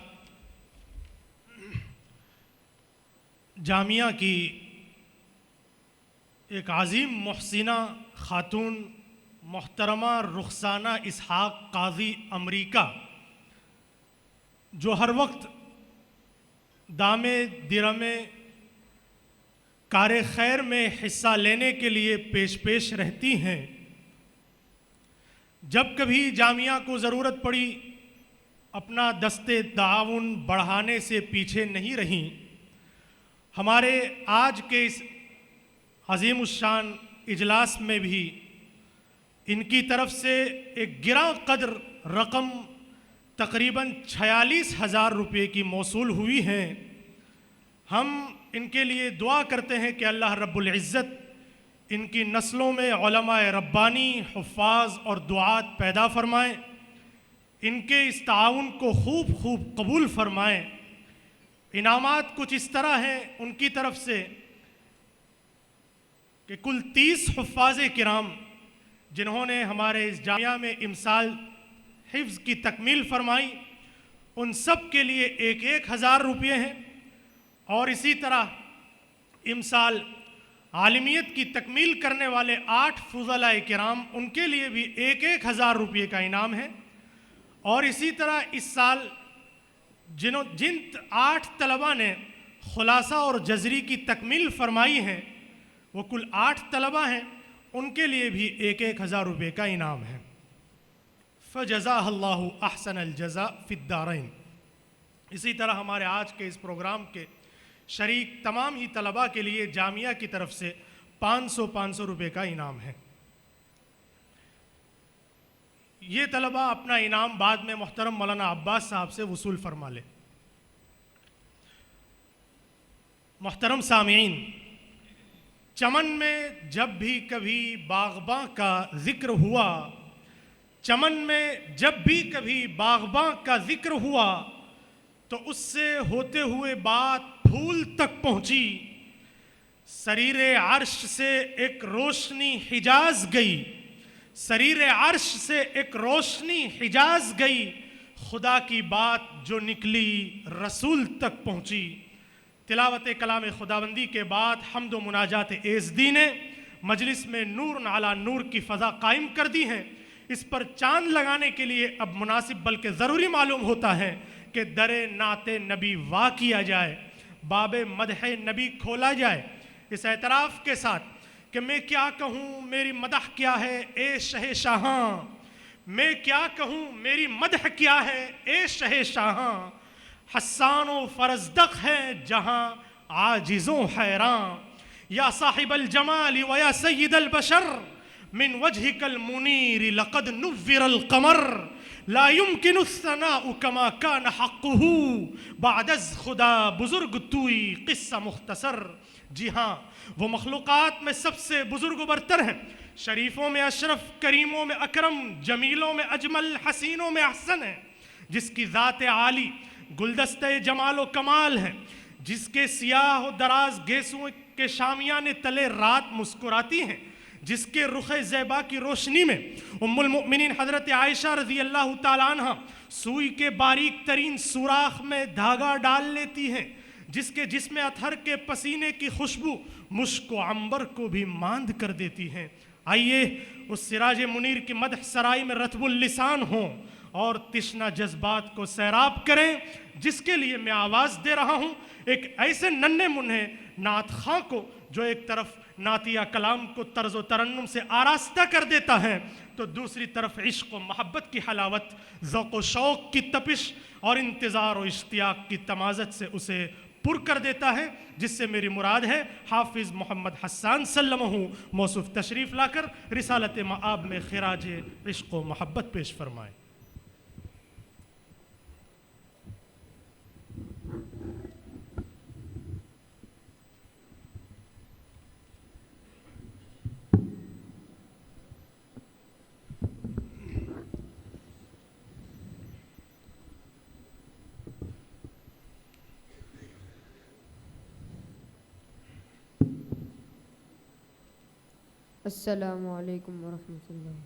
جامعہ کی ایک عظیم محسنہ خاتون محترمہ رخسانہ اسحاق قاضی امریکہ، جو ہر وقت دامے درمے کار خیر میں حصہ لینے کے لیے پیش رہتی ہیں، جب کبھی جامعہ کو ضرورت پڑی اپنا دستے تعاون بڑھانے سے پیچھے نہیں رہیں. ہمارے آج کے اس عظیم الشان اجلاس میں بھی ان کی طرف سے ایک گراں قدر رقم تقریباً 46,000 روپے کی موصول ہوئی ہیں. ہم ان کے لیے دعا کرتے ہیں کہ اللہ رب العزت ان کی نسلوں میں علماء ربانی، حفاظ اور دعات پیدا فرمائیں، ان کے اس تعاون کو خوب قبول فرمائیں. انعامات کچھ اس طرح ہیں ان کی طرف سے کہ کل 30 حفاظ کرام جنہوں نے ہمارے اس جامعہ میں امسال حفظ کی تکمیل فرمائی، ان سب کے لیے 1,000 روپے ہیں، اور اسی طرح امسال عالمیت کی تکمیل کرنے والے 8 فضلاء کرام، ان کے لیے بھی 1,000 روپے کا انعام ہے. اور اسی طرح اس سال جن 8 طلباء نے خلاصہ اور جزری کی تکمیل فرمائی ہے، وہ کل 8 طلبہ ہیں، ان کے لیے بھی 1,000 روپے کا انعام ہے۔ فجزاہ اللہ احسن الجزاء فی الدارین۔ اسی طرح ہمارے آج کے اس پروگرام کے شریک تمام ہی طلباء کے لیے جامعہ کی طرف سے 500 روپے کا انعام ہے۔ یہ طلباء اپنا انعام بعد میں محترم مولانا عباس صاحب سے وصول فرما لے۔ محترم سامعین، چمن میں جب بھی کبھی باغباں کا ذکر ہوا، چمن میں جب بھی کبھی باغباں کا ذکر ہوا تو اس سے ہوتے ہوئے بات پھول تک پہنچی، سریر عرش سے ایک روشنی حجاز گئی، سریر عرش سے ایک روشنی حجاز گئی، خدا کی بات جو نکلی رسول تک پہنچی۔ تلاوت کلام خداوندی کے بعد حمد و مناجات ایزدی نے مجلس میں نور علی نور کی فضا قائم کر دی ہے۔ اس پر چاند لگانے کے لیے اب مناسب بلکہ ضروری معلوم ہوتا ہے کہ در نعت نبی وا کیا جائے، باب مدح نبی کھولا جائے، اس اعتراف کے ساتھ کہ میں کیا کہوں میری مدح کیا ہے اے شہ شاہاں، میں کیا کہوں میری مدح کیا ہے اے شہ شاہاں، حسان و فرزدق ہے جہاں عاجزوں حیراں، یا صاحب الجمال و یا سید البشر من وجهك المنیر لقد نور القمر، لا يمكن الثناء كما كان حقه بعد از خدا بزرگ توئی قصہ مختصر۔ جی ہاں، وہ مخلوقات میں سب سے بزرگ و برتر ہیں، شریفوں میں اشرف، کریموں میں اکرم، جمیلوں میں اجمل، حسینوں میں احسن ہے، جس کی ذات عالی گلدستہ جمال و کمال ہے، جس کے سیاہ و دراز گیسوں کے شامیانے تلے رات مسکراتی ہیں، جس کے رخ زیبا کی روشنی میں ام المؤمنین حضرت عائشہ رضی اللہ تعالیٰ عنہ سوئی کے باریک ترین سوراخ میں دھاگا ڈال لیتی ہیں، جس کے جسم اطہر کے پسینے کی خوشبو مشک و عنبر کو بھی ماند کر دیتی ہیں۔ آئیے اس سراج منیر کی مدح سرائی میں رطب اللسان ہوں اور تشنہ جذبات کو سیراب کریں، جس کے لیے میں آواز دے رہا ہوں ایک ایسے ننھے منھے نعت خواں کو جو ایک طرف نعتیہ کلام کو طرز و ترنم سے آراستہ کر دیتا ہے تو دوسری طرف عشق و محبت کی حلاوت، ذوق و شوق کی تپش اور انتظار و اشتیاق کی تمازت سے اسے پر کر دیتا ہے، جس سے میری مراد ہے حافظ محمد حسان سلمہ موصوف تشریف لا کر رسالت مآب میں خراج عشق و محبت پیش فرمائیں۔ السلام علیکم ورحمۃ اللہ۔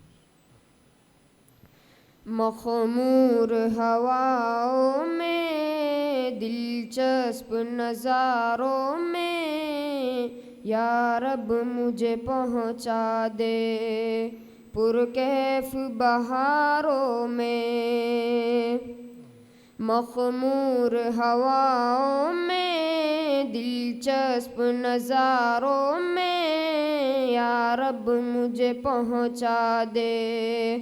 مخمور ہواؤں میں، دلچسپ نظاروں میں، یا رب مجھے پہنچا دے پرکیف بہاروں میں۔ مخمور ہواؤں میں، دلچسپ نظاروں میں، یا رب مجھے پہنچا دے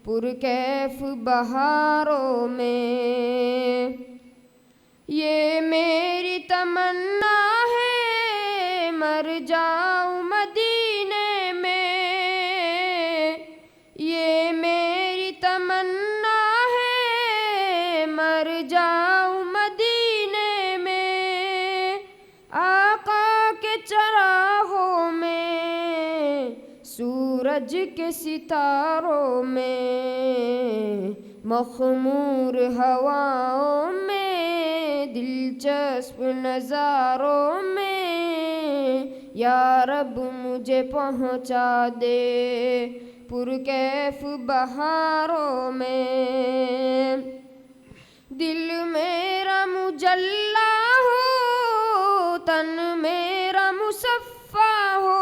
پرکیف بہاروں میں۔ یہ میری تمنا ہے مر جاؤں مدینے میں، یہ میری تمنا ہے مر جاؤں مدینے میں، آقا کے چراغوں میں، سورج کے ستاروں میں، مخمور ہواؤں میں، دلچسپ نظاروں میں، یا رب مجھے پہنچا دے پرکیف بہاروں میں۔ دل میرا مجلا ہو، تن میرا مصفا ہو،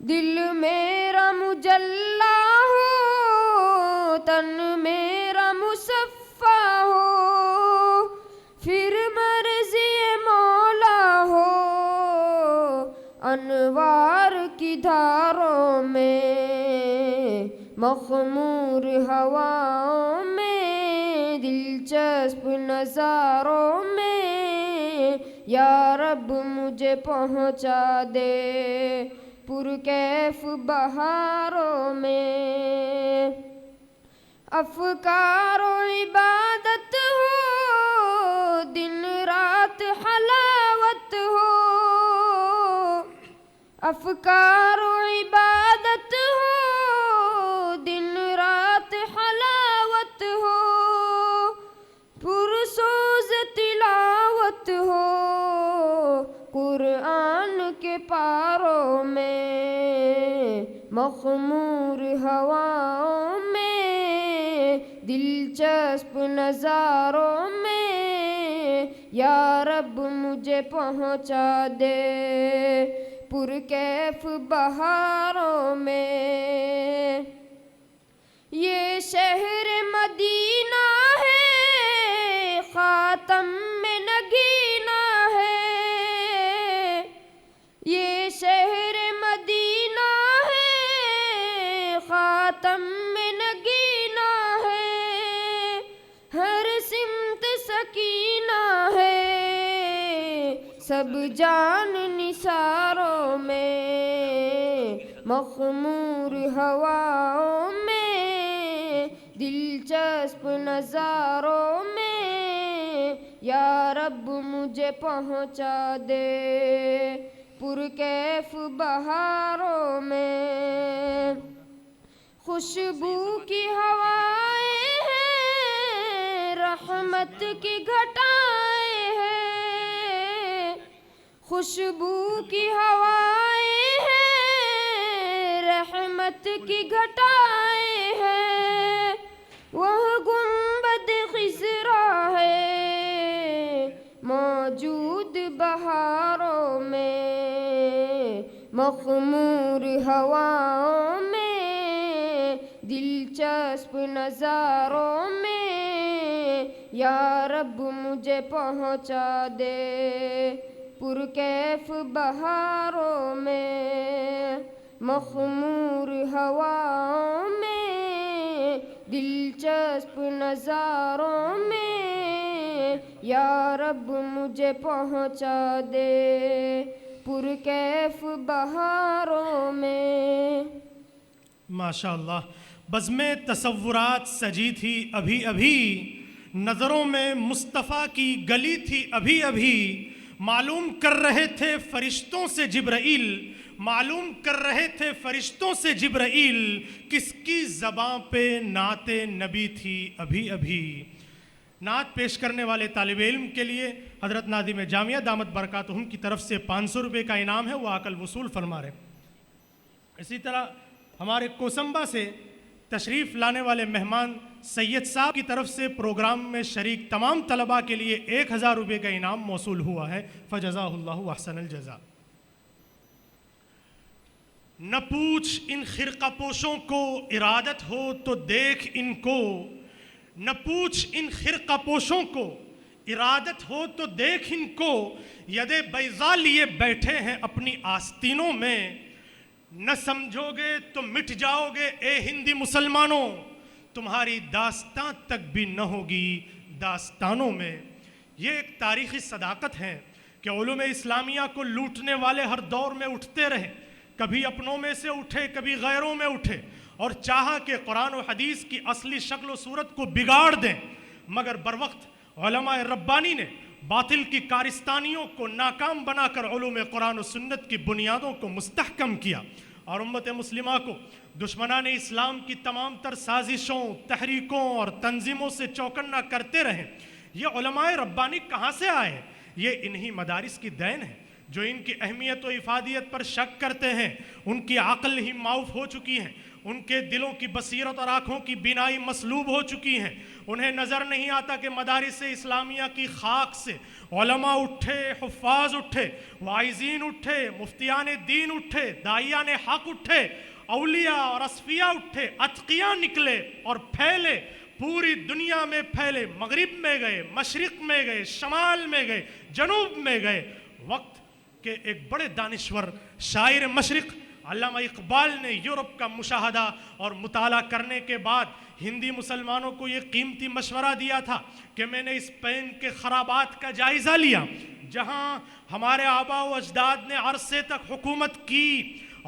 دل میرا مجلا ہو، تن میرا مصفا ہو، پھر مرض انوار کی دھاروں میں، مخمور ہواؤں میں، دلچسپ نظاروں میں، یا رب مجھے پہنچا دے پرکیف بہاروں میں۔ افکار و عبادت ہو، دن رات حلاوت ہو، افکار و عبادت ہو، دن رات حلاوت ہو، پرسوز تلاوت ہو، قرآن کے پاروں میں، مخمور ہواؤں میں، دلچسپ نظاروں میں، یا رب مجھے پہنچا دے پرکیف بہاروں میں۔ یہ شہر مدینہ ہے، خاتم میں نگینہ ہے، یہ شہر مدینہ ہے، خاتم میں نگینہ ہے، ہر سمت سکینہ ہے، سب جان نثاروں میں، مخمور ہواؤں میں، دلچسپ نظاروں میں، یا رب مجھے پہنچا دے پرکیف بہاروں میں۔ خوشبو کی ہوائیں ہیں، رحمت کی گھٹائیں ہیں، خوشبو کی ہوائیں ہیں، رحمت کی گھٹائیں ہیں، وہ گنبد خضرا ہے موجود بہاروں میں، مخمور ہواؤں میں، دلچسپ نظاروں میں، یا رب مجھے پہنچا دے پرکیف بہاروں میں، مخمور ہواؤں میں، دلچسپ نظاروں میں، یا رب مجھے پہنچا دے پرکیف بہاروں میں۔ ماشاء اللہ، بزم تصورات سجی تھی ابھی ابھی، نظروں میں مصطفیٰ کی گلی تھی ابھی ابھی، معلوم کر رہے تھے فرشتوں سے جبرائیل، معلوم کر رہے تھے فرشتوں سے جبرائیل، کس کی زباں پہ نعت نبی تھی ابھی ابھی۔ نعت پیش کرنے والے طالب علم کے لیے حضرت ناظم جامعہ دامت برکاتہم کی طرف سے 500 روپے کا انعام ہے، وہ آ کر وصول فرما رہے ہیں۔ اسی طرح ہمارے کوسمبا سے تشریف لانے والے مہمان سید صاحب کی طرف سے پروگرام میں شریک تمام طلباء کے لیے 1000 روپے کا انعام موصول ہوا ہے، فجزاہ اللہ احسن الجزا۔ نہ پوچھ ان خرقہ پوشوں کو ارادت ہو تو دیکھ ان کو، نہ پوچھ ان خرقہ پوشوں کو ارادت ہو تو دیکھ ان کو، ید بیضا لیے بیٹھے ہیں اپنی آستینوں میں، نہ سمجھو گے تو مٹ جاؤ گے اے ہندی مسلمانوں، تمہاری داستان تک بھی نہ ہوگی داستانوں میں۔ یہ ایک تاریخی صداقت ہے کہ علوم اسلامیہ کو لوٹنے والے ہر دور میں اٹھتے رہے، کبھی اپنوں میں سے اٹھے کبھی غیروں میں اٹھے، اور چاہا کہ قرآن و حدیث کی اصلی شکل و صورت کو بگاڑ دیں، مگر بروقت علماء ربانی نے باطل کی کارستانیوں کو ناکام بنا کر علوم قرآن و سنت کی بنیادوں کو مستحکم کیا، اور امت مسلمہ کو دشمنان اسلام کی تمام تر سازشوں، تحریکوں اور تنظیموں سے چوکنا کرتے رہے۔ یہ علماء ربانی کہاں سے آئے؟ یہ انہی مدارس کی دین ہے جو ان کی اہمیت و افادیت پر شک کرتے ہیں۔ ان کی عقل ہی معاف ہو چکی ہے، ان کے دلوں کی بصیرت اور آنکھوں کی بینائی مسلوب ہو چکی ہیں۔ انہیں نظر نہیں آتا کہ مدارس اسلامیہ کی خاک سے علماء اٹھے، حفاظ اٹھے، واعظین اٹھے، مفتیان دین اٹھے، داعیان حق اٹھے، اولیاء اور اصفیاء اٹھے، اتقیاء نکلے اور پھیلے، پوری دنیا میں پھیلے، مغرب میں گئے، مشرق میں گئے، شمال میں گئے، جنوب میں گئے۔ وقت کہ ایک بڑے دانشور شاعر مشرق علامہ اقبال نے یورپ کا مشاہدہ اور مطالعہ کرنے کے بعد ہندی مسلمانوں کو یہ قیمتی مشورہ دیا تھا کہ میں نے اسپین کے خرابات کا جائزہ لیا جہاں ہمارے آباء و اجداد نے عرصے تک حکومت کی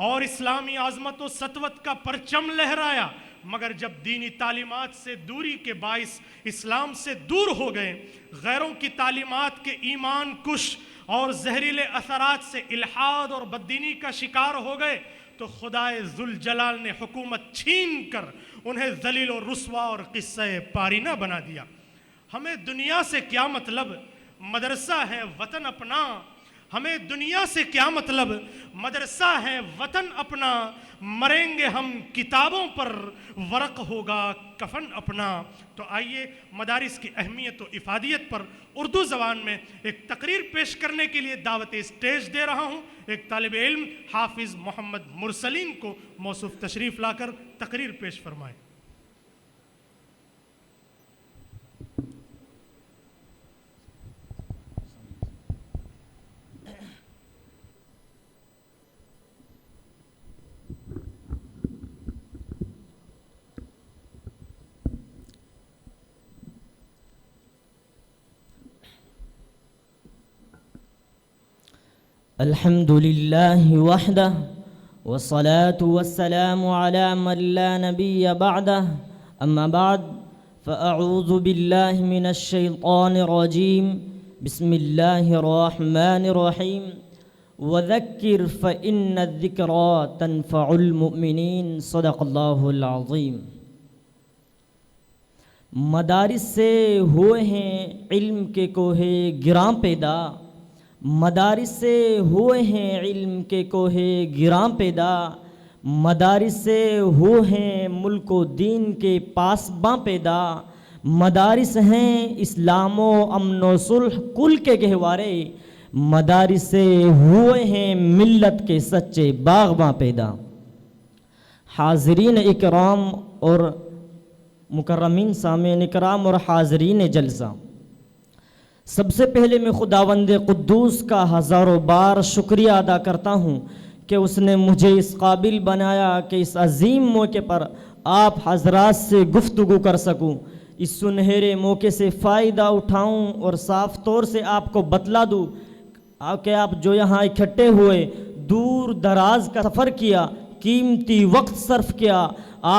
اور اسلامی عظمت و سطوت کا پرچم لہرایا، مگر جب دینی تعلیمات سے دوری کے باعث اسلام سے دور ہو گئے، غیروں کی تعلیمات کے ایمان کش اور زہریلے اثرات سے الحاد اور بددینی کا شکار ہو گئے، تو خدائے ذوالجلال نے حکومت چھین کر انہیں ذلیل و رسوا اور قصہ پارینہ بنا دیا۔ ہمیں دنیا سے کیا مطلب، مدرسہ ہے وطن اپنا، ہمیں دنیا سے کیا مطلب، مدرسہ ہے وطن اپنا، مریں گے ہم کتابوں پر، ورق ہوگا کفن اپنا۔ تو آئیے مدارس کی اہمیت و افادیت پر اردو زبان میں ایک تقریر پیش کرنے کے لیے دعوت اسٹیج دے رہا ہوں۔ ایک طالب علم حافظ محمد مرسلین کو موصوف تشریف لا کر تقریر پیش فرمائیں۔ الحمد لله وحده والصلاة والسلام على من لا نبي بعده أما بعد فأعوذ بالله من الشيطان الرجيم بسم الله الرحمن الرحيم وذكر فإن الذكرى تنفع المؤمنين صدق الله العظيم۔ مدارس سے ہوئے ہیں علم کے کوہ گراں پیدا، مدارس سے ہوئے ہیں علم کے کوہ گراں پیدا، مدارس سے ہوئے ہیں ملک و دین کے پاسباں پیدا، مدارس ہیں اسلام و امن و صلح کل کے گہوارے، مدارس سے ہوئے ہیں ملت کے سچے باغباں پیدا۔ حاضرین اکرام اور مکرمین سامعین اکرام اور حاضرین جلسہ، سب سے پہلے میں خداوند قدوس کا ہزاروں بار شکریہ ادا کرتا ہوں کہ اس نے مجھے اس قابل بنایا کہ اس عظیم موقع پر آپ حضرات سے گفتگو کر سکوں، اس سنہرے موقع سے فائدہ اٹھاؤں اور صاف طور سے آپ کو بتلا دوں کہ آپ جو یہاں اکٹھے ہوئے، دور دراز کا سفر کیا، قیمتی وقت صرف کیا،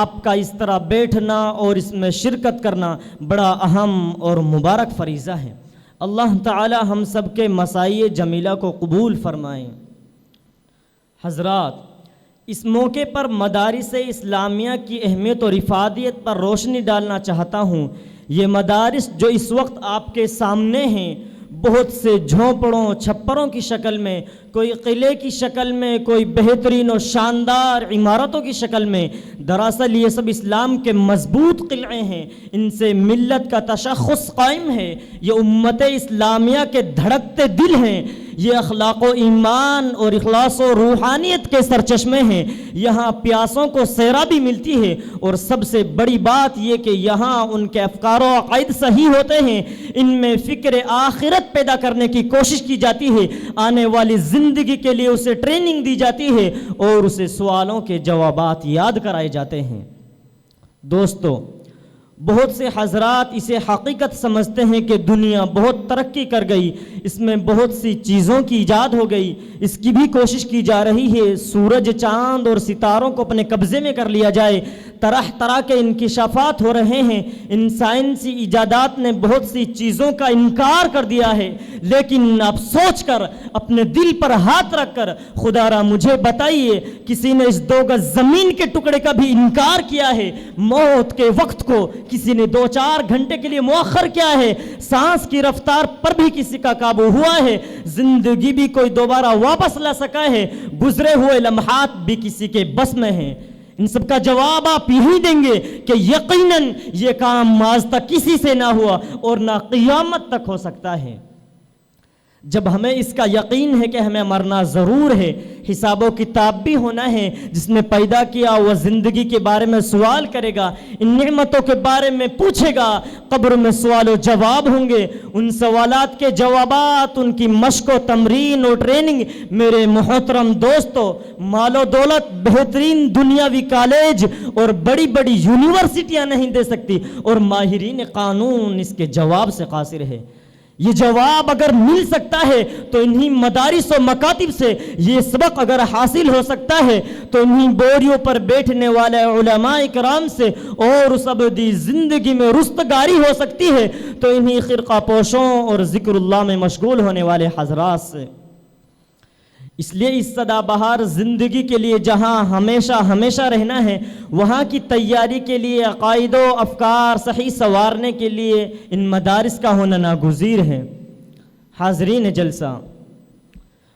آپ کا اس طرح بیٹھنا اور اس میں شرکت کرنا بڑا اہم اور مبارک فریضہ ہے۔ اللہ تعالی ہم سب کے مساعی جمیلہ کو قبول فرمائیں۔ حضرات، اس موقع پر مدارس اسلامیہ کی اہمیت اور افادیت پر روشنی ڈالنا چاہتا ہوں۔ یہ مدارس جو اس وقت آپ کے سامنے ہیں، بہت سے جھونپڑوں چھپروں کی شکل میں، کوئی قلعے کی شکل میں، کوئی بہترین و شاندار عمارتوں کی شکل میں، دراصل یہ سب اسلام کے مضبوط قلعے ہیں۔ ان سے ملت کا تشخص قائم ہے، یہ امت اسلامیہ کے دھڑکتے دل ہیں، یہ اخلاق و ایمان اور اخلاص و روحانیت کے سرچشمے ہیں۔ یہاں پیاسوں کو سیرابی ملتی ہے، اور سب سے بڑی بات یہ کہ یہاں ان کے افکار و عقائد صحیح ہوتے ہیں، ان میں فکر آخرت پیدا کرنے کی کوشش کی جاتی ہے، آنے والی زندگی کے لیے اسے ٹریننگ دی جاتی ہے، اور اسے سوالوں کے جوابات یاد کرائے جاتے ہیں۔ دوستو، بہت سے حضرات اسے حقیقت سمجھتے ہیں کہ دنیا بہت ترقی کر گئی، اس میں بہت سی چیزوں کی ایجاد ہو گئی، اس کی بھی کوشش کی جا رہی ہے سورج چاند اور ستاروں کو اپنے قبضے میں کر لیا جائے، طرح طرح کے انکشافات ہو رہے ہیں، ان سائنسی ایجادات نے بہت سی چیزوں کا انکار کر دیا ہے، لیکن آپ سوچ کر اپنے دل پر ہاتھ رکھ کر خدا را مجھے بتائیے، کسی نے اس 2 گز زمین کے ٹکڑے کا بھی انکار کیا ہے؟ موت کے وقت کو کسی نے 2-4 گھنٹے کے لیے مؤخر کیا ہے؟ سانس کی رفتار پر بھی کسی کا قابو ہوا ہے؟ زندگی بھی کوئی دوبارہ واپس لا سکا ہے؟ گزرے ہوئے لمحات بھی کسی کے بس میں ہیں؟ ان سب کا جواب آپ یہی دیں گے کہ یقیناً یہ کام آج تک کسی سے نہ ہوا اور نہ قیامت تک ہو سکتا ہے۔ جب ہمیں اس کا یقین ہے کہ ہمیں مرنا ضرور ہے، حساب و کتاب بھی ہونا ہے، جس نے پیدا کیا وہ زندگی کے بارے میں سوال کرے گا، ان نعمتوں کے بارے میں پوچھے گا، قبر میں سوال و جواب ہوں گے، ان سوالات کے جوابات، ان کی مشق و تمرین و ٹریننگ میرے محترم دوستو مال و دولت، بہترین دنیاوی کالج اور بڑی بڑی یونیورسٹیاں نہیں دے سکتی، اور ماہرین قانون اس کے جواب سے قاصر ہے۔ یہ جواب اگر مل سکتا ہے تو انہی مدارس و مکاتب سے یہ سبق اگر حاصل ہو سکتا ہے تو انہی بوریوں پر بیٹھنے والے علماء کرام سے اور اس ابدی زندگی میں رستگاری ہو سکتی ہے تو انہی خرقہ پوشوں اور ذکر اللہ میں مشغول ہونے والے حضرات سے۔ اس لیے اس سدا بہار زندگی کے لیے جہاں ہمیشہ رہنا ہے، وہاں کی تیاری کے لیے عقائد و افکار صحیح سنوارنے کے لیے ان مدارس کا ہونا ناگزیر ہے۔ حاضرین جلسہ،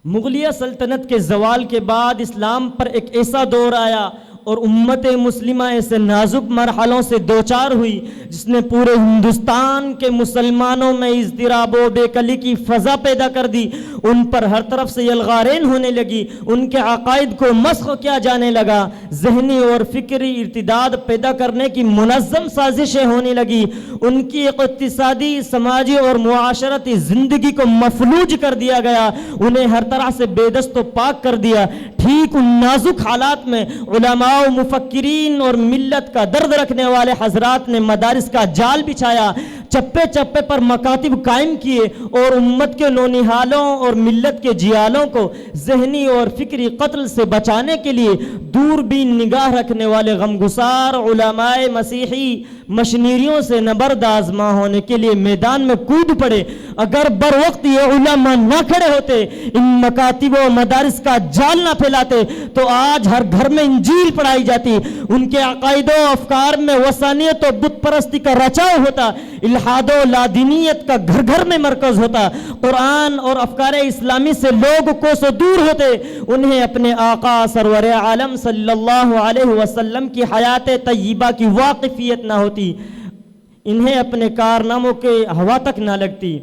مغلیہ سلطنت کے زوال کے بعد اسلام پر ایک ایسا دور آیا اور امت مسلمہ ایسے نازک مرحلوں سے دوچار ہوئی جس نے پورے ہندوستان کے مسلمانوں میں اضطراب و بے کلی کی فضا پیدا کر دی، ان پر ہر طرف سے یلغارین ہونے لگی، ان کے عقائد کو مسخ کیا جانے لگا، ذہنی اور فکری ارتداد پیدا کرنے کی منظم سازشیں ہونے لگی، ان کی اقتصادی، سماجی اور معاشرتی زندگی کو مفلوج کر دیا گیا، انہیں ہر طرح سے بے دست و پاک کر دیا۔ ٹھیک ان نازک حالات میں علماء و مفکرین اور ملت کا درد رکھنے والے حضرات نے مدارس کا جال بچھایا، چپے چپے پر مکاتب قائم کیے اور امت کے نونہالوں اور ملت کے جیالوں کو ذہنی اور فکری قتل سے بچانے کے لیے دوربین نگاہ رکھنے والے غمگسار علماء مسیحی مشنیریوں سے نبرد آزما ہونے کے لیے میدان میں کود پڑے۔ اگر بر وقت یہ علماء نہ کھڑے ہوتے، ان مکاتب و مدارس کا جال نہ پھیلاتے تو آج ہر گھر میں انجیل پڑھائی جاتی، ان کے عقائد و افکار میں وثنیت و بت پرستی کا رچاؤ ہوتا، الحاد و لادینیت کا گھر گھر میں مرکز ہوتا، قرآن اور افکار اسلامی سے لوگ کوسوں دور ہوتے، انہیں اپنے آقا سرور عالم صلی اللہ علیہ وسلم کی حیات طیبہ کی واقفیت نہ ہوتی، انہیں اپنے کارناموں کے ہوا تک نہ لگتی۔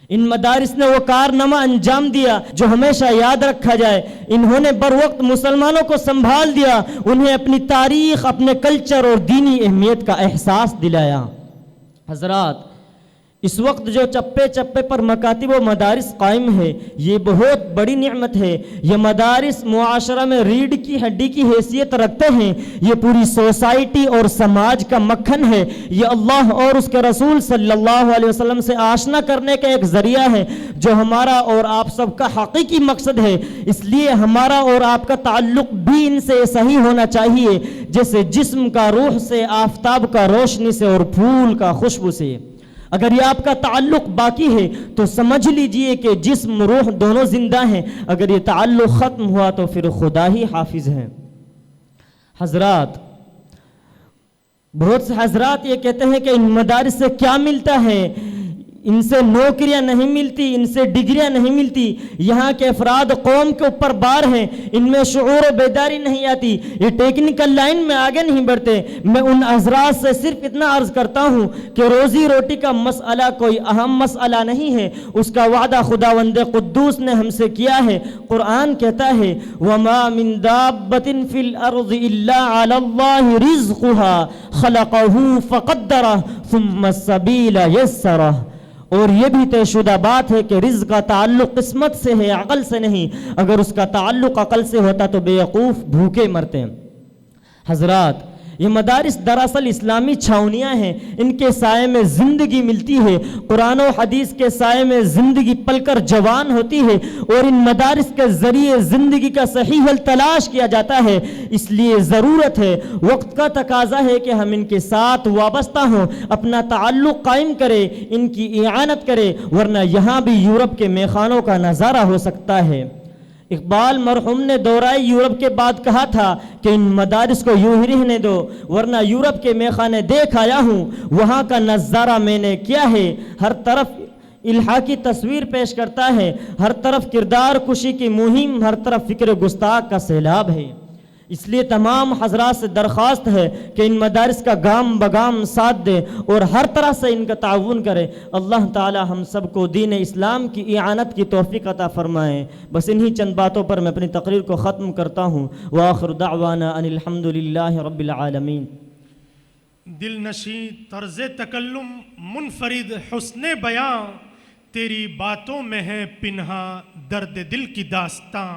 ان مدارس نے وہ کارنامہ انجام دیا جو ہمیشہ یاد رکھا جائے، انہوں نے بر وقت مسلمانوں کو سنبھال دیا، انہیں اپنی تاریخ، اپنے کلچر اور دینی اہمیت کا احساس دلایا۔ حضرات، اس وقت جو چپے چپے پر مکاتب و مدارس قائم ہے یہ بہت بڑی نعمت ہے، یہ مدارس معاشرہ میں ریڑھ کی ہڈی کی حیثیت رکھتے ہیں، یہ پوری سوسائٹی اور سماج کا مکھن ہے، یہ اللہ اور اس کے رسول صلی اللہ علیہ وسلم سے آشنا کرنے کا ایک ذریعہ ہے جو ہمارا اور آپ سب کا حقیقی مقصد ہے۔ اس لیے ہمارا اور آپ کا تعلق بھی ان سے صحیح ہونا چاہیے جیسے جسم کا روح سے، آفتاب کا روشنی سے اور پھول کا خوشبو سے۔ اگر یہ آپ کا تعلق باقی ہے تو سمجھ لیجئے کہ جسم روح دونوں زندہ ہیں، اگر یہ تعلق ختم ہوا تو پھر خدا ہی حافظ ہے۔ حضرات، بہت سے حضرات یہ کہتے ہیں کہ ان مدارس سے کیا ملتا ہے، ان سے نوکریاں نہیں ملتی، ان سے ڈگریاں نہیں ملتی، یہاں کے افراد قوم کے اوپر بار ہیں، ان میں شعور و بیداری نہیں آتی، یہ ٹیکنیکل لائن میں آگے نہیں بڑھتے۔ میں ان حضرات سے صرف اتنا عرض کرتا ہوں کہ روزی روٹی کا مسئلہ کوئی اہم مسئلہ نہیں ہے، اس کا وعدہ خداوند قدوس نے ہم سے کیا ہے۔ قرآن کہتا ہے وَمَا مِن دَابَّةٍ فِي الْأَرْضِ إِلَّا عَلَى اللَّهِ رِزْقُهَا خَلَقَهُ فَقَدَّرَهُ ثُمَّ السَّبِيلَ يَسَّرَهُ۔ اور یہ بھی طے شدہ بات ہے کہ رزق کا تعلق قسمت سے ہے، عقل سے نہیں، اگر اس کا تعلق عقل سے ہوتا تو بے وقوف بھوکے مرتے ہیں۔ حضرات، یہ مدارس دراصل اسلامی چھاونیاں ہیں، ان کے سائے میں زندگی ملتی ہے، قرآن و حدیث کے سائے میں زندگی پل کر جوان ہوتی ہے، اور ان مدارس کے ذریعے زندگی کا صحیح حل تلاش کیا جاتا ہے۔ اس لیے ضرورت ہے، وقت کا تقاضا ہے کہ ہم ان کے ساتھ وابستہ ہوں، اپنا تعلق قائم کریں، ان کی اعانت کریں، ورنہ یہاں بھی یورپ کے میخانوں کا نظارہ ہو سکتا ہے۔ اقبال مرحوم نے دورہ یورپ کے بعد کہا تھا کہ ان مدارس کو یوں ہی رہنے دو، ورنہ یورپ کے میخانے دیکھ آیا ہوں، وہاں کا نظارہ میں نے کیا ہے، ہر طرف الحاقی تصویر پیش کرتا ہے، ہر طرف کردار کشی کی مہم، ہر طرف فکر گستاخ کا سیلاب ہے۔ اس لیے تمام حضرات سے درخواست ہے کہ ان مدارس کا گام بگام ساتھ دیں اور ہر طرح سے ان کا تعاون کریں. اللہ تعالی ہم سب کو دین اسلام کی اعانت کی توفیق عطا فرمائیں. بس انہی چند باتوں پر میں اپنی تقریر کو ختم کرتا ہوں. وآخر دعوانا ان الحمد للہ رب العالمین. دل نشیں طرز تکلم منفرد حسن بیاں، تیری باتوں میں ہے پنہا درد دل کی داستاں.